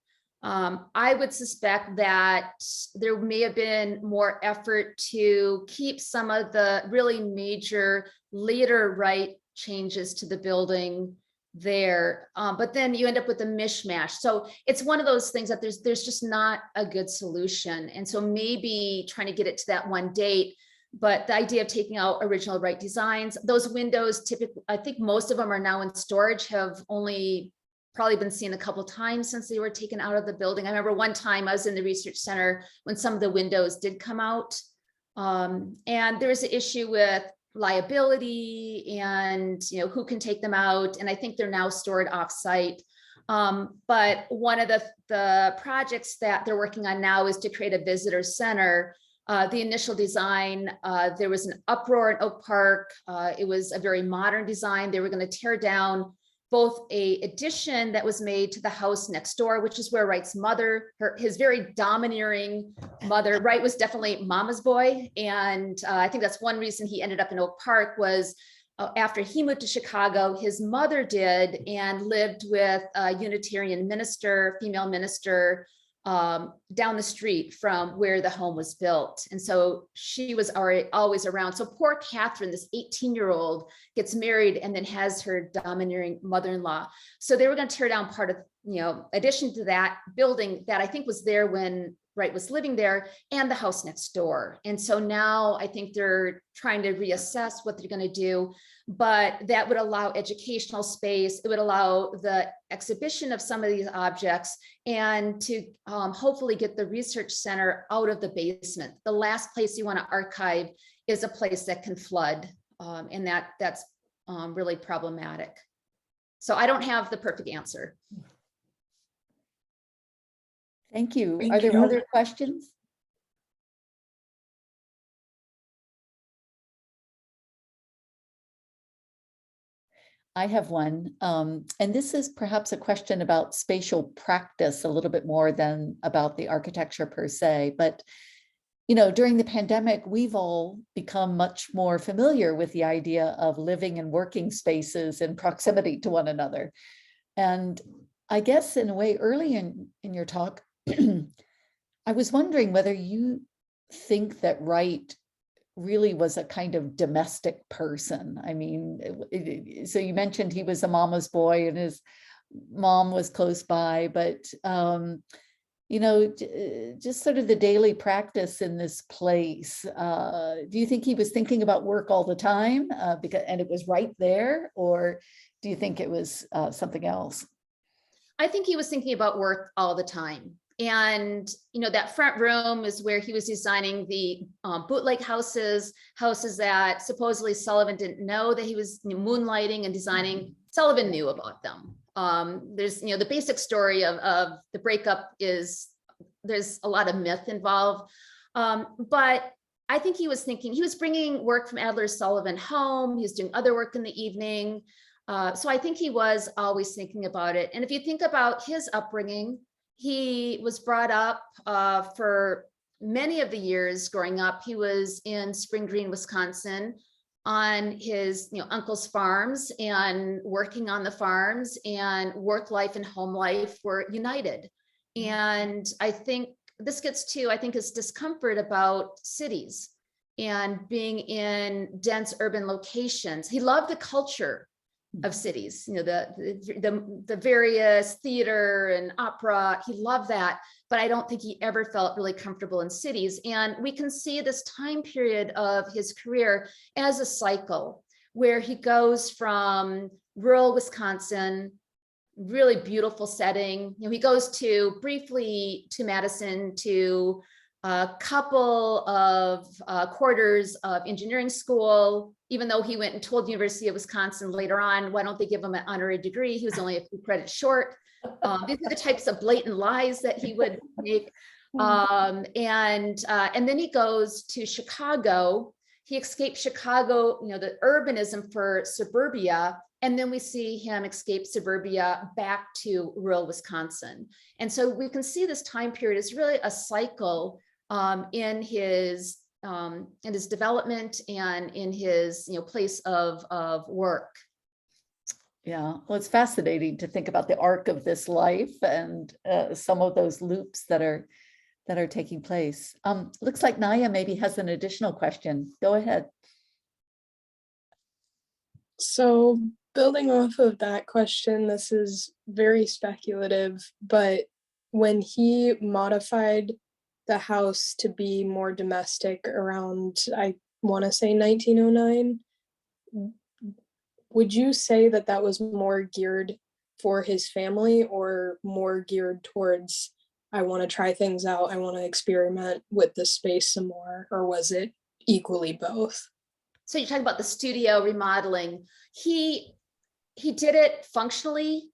I would suspect that there may have been more effort to keep some of the really major later Wright changes to the building there, but then you end up with a mishmash. So it's one of those things that there's just not a good solution. And so maybe trying to get it to that one date. But the idea of taking out original Wright designs, those windows typically, I think most of them are now in storage, have only probably been seen a couple times since they were taken out of the building. I remember one time I was in the research center when some of the windows did come out. And there's an issue with liability and who can take them out. And I think they're now stored off-site. But one of the projects that they're working on now is to create a visitor center. The initial design, there was an uproar in Oak Park. It was a very modern design. They were going to tear down both a addition that was made to the house next door, which is where Wright's mother, his very domineering mother, Wright was definitely mama's boy. And I think that's one reason he ended up in Oak Park was after he moved to Chicago, his mother did and lived with a Unitarian minister, female minister, down the street from where the home was built. And so she was always around. So poor Catherine, this 18-year-old, gets married and then has her domineering mother-in-law. So they were going to tear down part of, addition to that building that I think was there when Wright was living there, and the house next door. And so now I think they're trying to reassess what they're going to do, but that would allow educational space. It would allow the exhibition of some of these objects and to hopefully get the research center out of the basement. The last place you want to archive is a place that can flood, and that's really problematic. So I don't have the perfect answer. Thank you. Thank Are there you. other questions? I have one, and this is perhaps a question about spatial practice a little bit more than about the architecture per se, but during the pandemic, we've all become much more familiar with the idea of living and working spaces in proximity to one another. And I guess in a way, early in your talk, I was wondering whether you think that Wright really was a kind of domestic person. I mean, so you mentioned he was a mama's boy and his mom was close by, but just sort of the daily practice in this place. Do you think he was thinking about work all the time and it was right there, or do you think it was something else? I think he was thinking about work all the time. And, that front room is where he was designing the bootleg houses that supposedly Sullivan didn't know that he was moonlighting and designing. Sullivan knew about them. There's, the basic story of the breakup is there's a lot of myth involved. But I think he was bringing work from Adler Sullivan home. He was doing other work in the evening. So I think he was always thinking about it. And if you think about his upbringing, he was brought up for many of the years growing up. He was in Spring Green, Wisconsin on his uncle's farms and working on the farms, and work life and home life were united. And I think this gets to, his discomfort about cities and being in dense urban locations. He loved the culture of cities, the various theater and opera. He loved that, but I don't think he ever felt really comfortable in cities. And we can see this time period of his career as a cycle where he goes from rural Wisconsin, really beautiful setting. He goes briefly to Madison to a couple of quarters of engineering school, even though he went and told the University of Wisconsin later on, why don't they give him an honorary degree? He was only a few credits short. These are the types of blatant lies that he would make. And then he goes to Chicago. He escaped Chicago, the urbanism for suburbia. And then we see him escape suburbia back to rural Wisconsin. And so we can see this time period is really a cycle in his development and in his place of work. Yeah, well, it's fascinating to think about the arc of this life and some of those loops that are taking place. Looks like Naya maybe has an additional question. Go ahead. So building off of that question, this is very speculative, but when he modified the house to be more domestic around, I want to say 1909, would you say that that was more geared for his family or more geared towards, I want to try things out, I want to experiment with the space some more, or was it equally both? So you're talking about the studio remodeling. He did it functionally.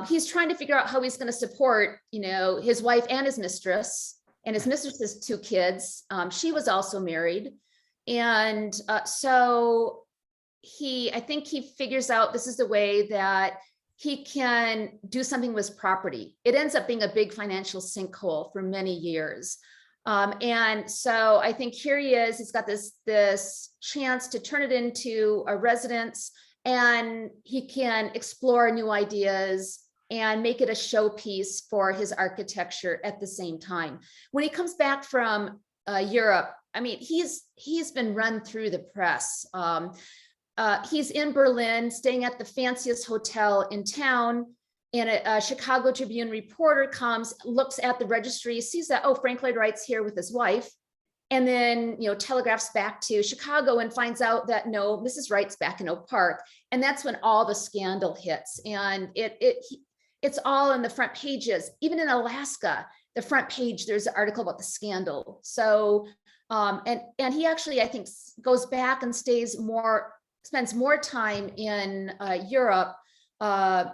He's trying to figure out how he's going to support, his wife and his mistress's two kids. She was also married. And so I think he figures out this is the way that he can do something with his property. It ends up being a big financial sinkhole for many years. And so I think here he is, he's got this chance to turn it into a residence, and he can explore new ideas and make it a showpiece for his architecture at the same time. When he comes back from Europe, I mean, he's been run through the press. He's in Berlin, staying at the fanciest hotel in town, and a Chicago Tribune reporter comes, looks at the registry, sees that, oh, Frank Lloyd Wright's here with his wife, and then, you know, telegraphs back to Chicago and finds out that no, Mrs. Wright's back in Oak Park. And that's when all the scandal hits, and it's all in the front pages. Even in Alaska, the front page, there's an article about the scandal. So, and he actually, I think, goes back and spends more time in Europe.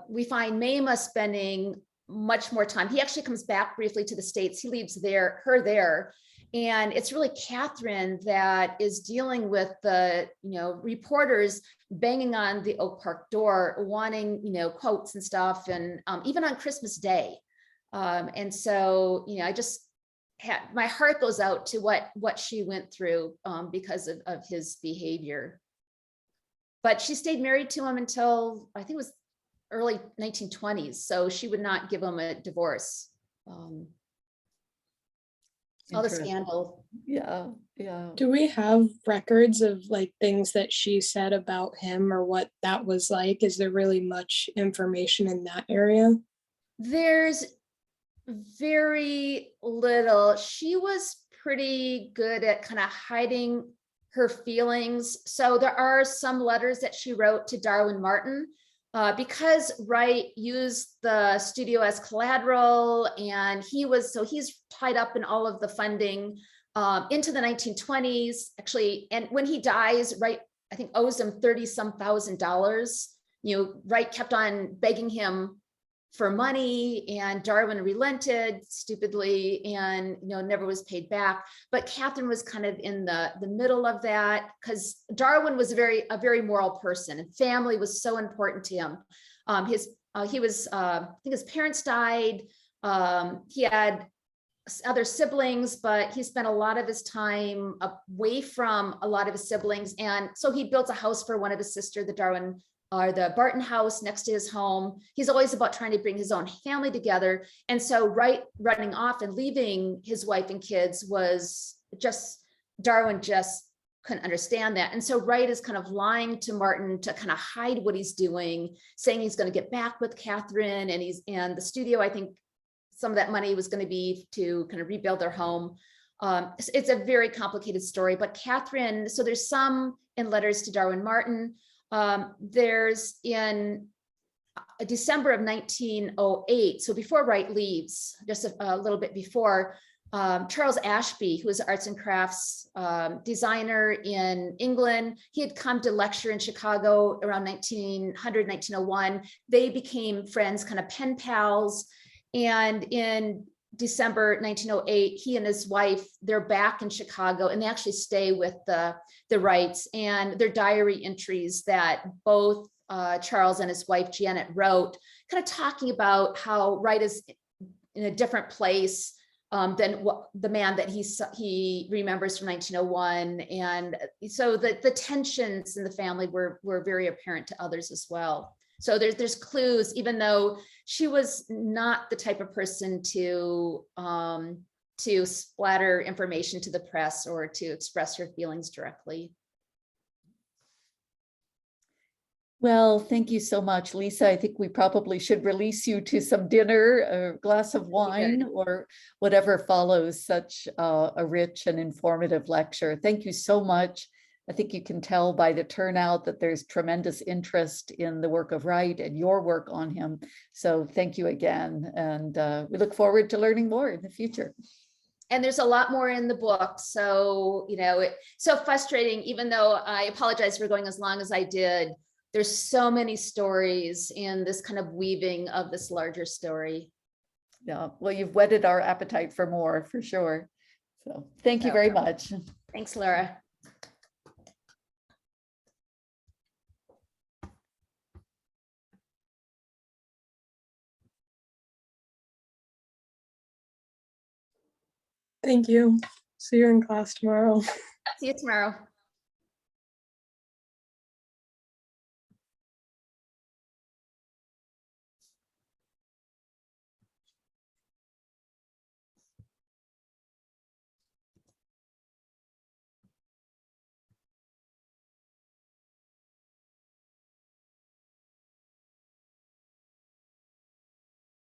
We find Maima spending much more time. He actually comes back briefly to the States. He leaves her there. And it's really Catherine that is dealing with the, you know, reporters banging on the Oak Park door, wanting, you know, quotes and stuff, and even on Christmas Day. And so, you know, I just had, my heart goes out to what she went through because of his behavior. But she stayed married to him until, I think it was early 1920s. So she would not give him a divorce. All the scandal. Yeah, yeah. Do we have records of like things that she said about him or what that was like? Is there really much information in that area? There's very little. She was pretty good at kind of hiding her feelings. So there are some letters that she wrote to Darwin Martin, because Wright used the studio as collateral, and he's tied up in all of the funding into the 1920s, actually. And when he dies, Wright, I think, owes him $30-some thousand. You know, Wright kept on begging him for money, and Darwin relented stupidly and, you know, never was paid back. But Catherine was kind of in the middle of that, because Darwin was a very moral person, and family was so important to him. I think his parents died. He had other siblings, but he spent a lot of his time away from a lot of his siblings. And so he built a house for one of his sisters, the Barton House next to his home. He's always about trying to bring his own family together. And so Wright running off and leaving his wife and kids was just, Darwin just couldn't understand that. And so Wright is kind of lying to Martin to kind of hide what he's doing, saying he's going to get back with Catherine, and the studio, I think some of that money was going to be to kind of rebuild their home. It's a very complicated story, but Catherine, so there's some in letters to Darwin Martin. There's in December of 1908, so before Wright leaves, just a little bit before, Charles Ashby, who was an arts and crafts designer in England, he had come to lecture in Chicago around 1900, 1901. They became friends, kind of pen pals. And in December 1908, he and his wife, they're back in Chicago, and they actually stay with the Wrights, and their diary entries that both Charles and his wife Janet wrote, kind of talking about how Wright is in a different place than what the man that he remembers from 1901. And so the tensions in the family were very apparent to others as well. So there's clues, even though she was not the type of person to splatter information to the press or to express her feelings directly. Well, thank you so much, Lisa. I think we probably should release you to some dinner, a glass of wine, or whatever follows such a rich and informative lecture. Thank you so much. I think you can tell by the turnout that there's tremendous interest in the work of Wright and your work on him. So thank you again. And we look forward to learning more in the future. And there's a lot more in the book. So, you know, it's so frustrating, even though I apologize for going as long as I did. There's so many stories in this kind of weaving of this larger story. Yeah, well, you've whetted our appetite for more, for sure. So thank you very much. Thanks, Laura. Thank you. See you in class tomorrow. See you tomorrow.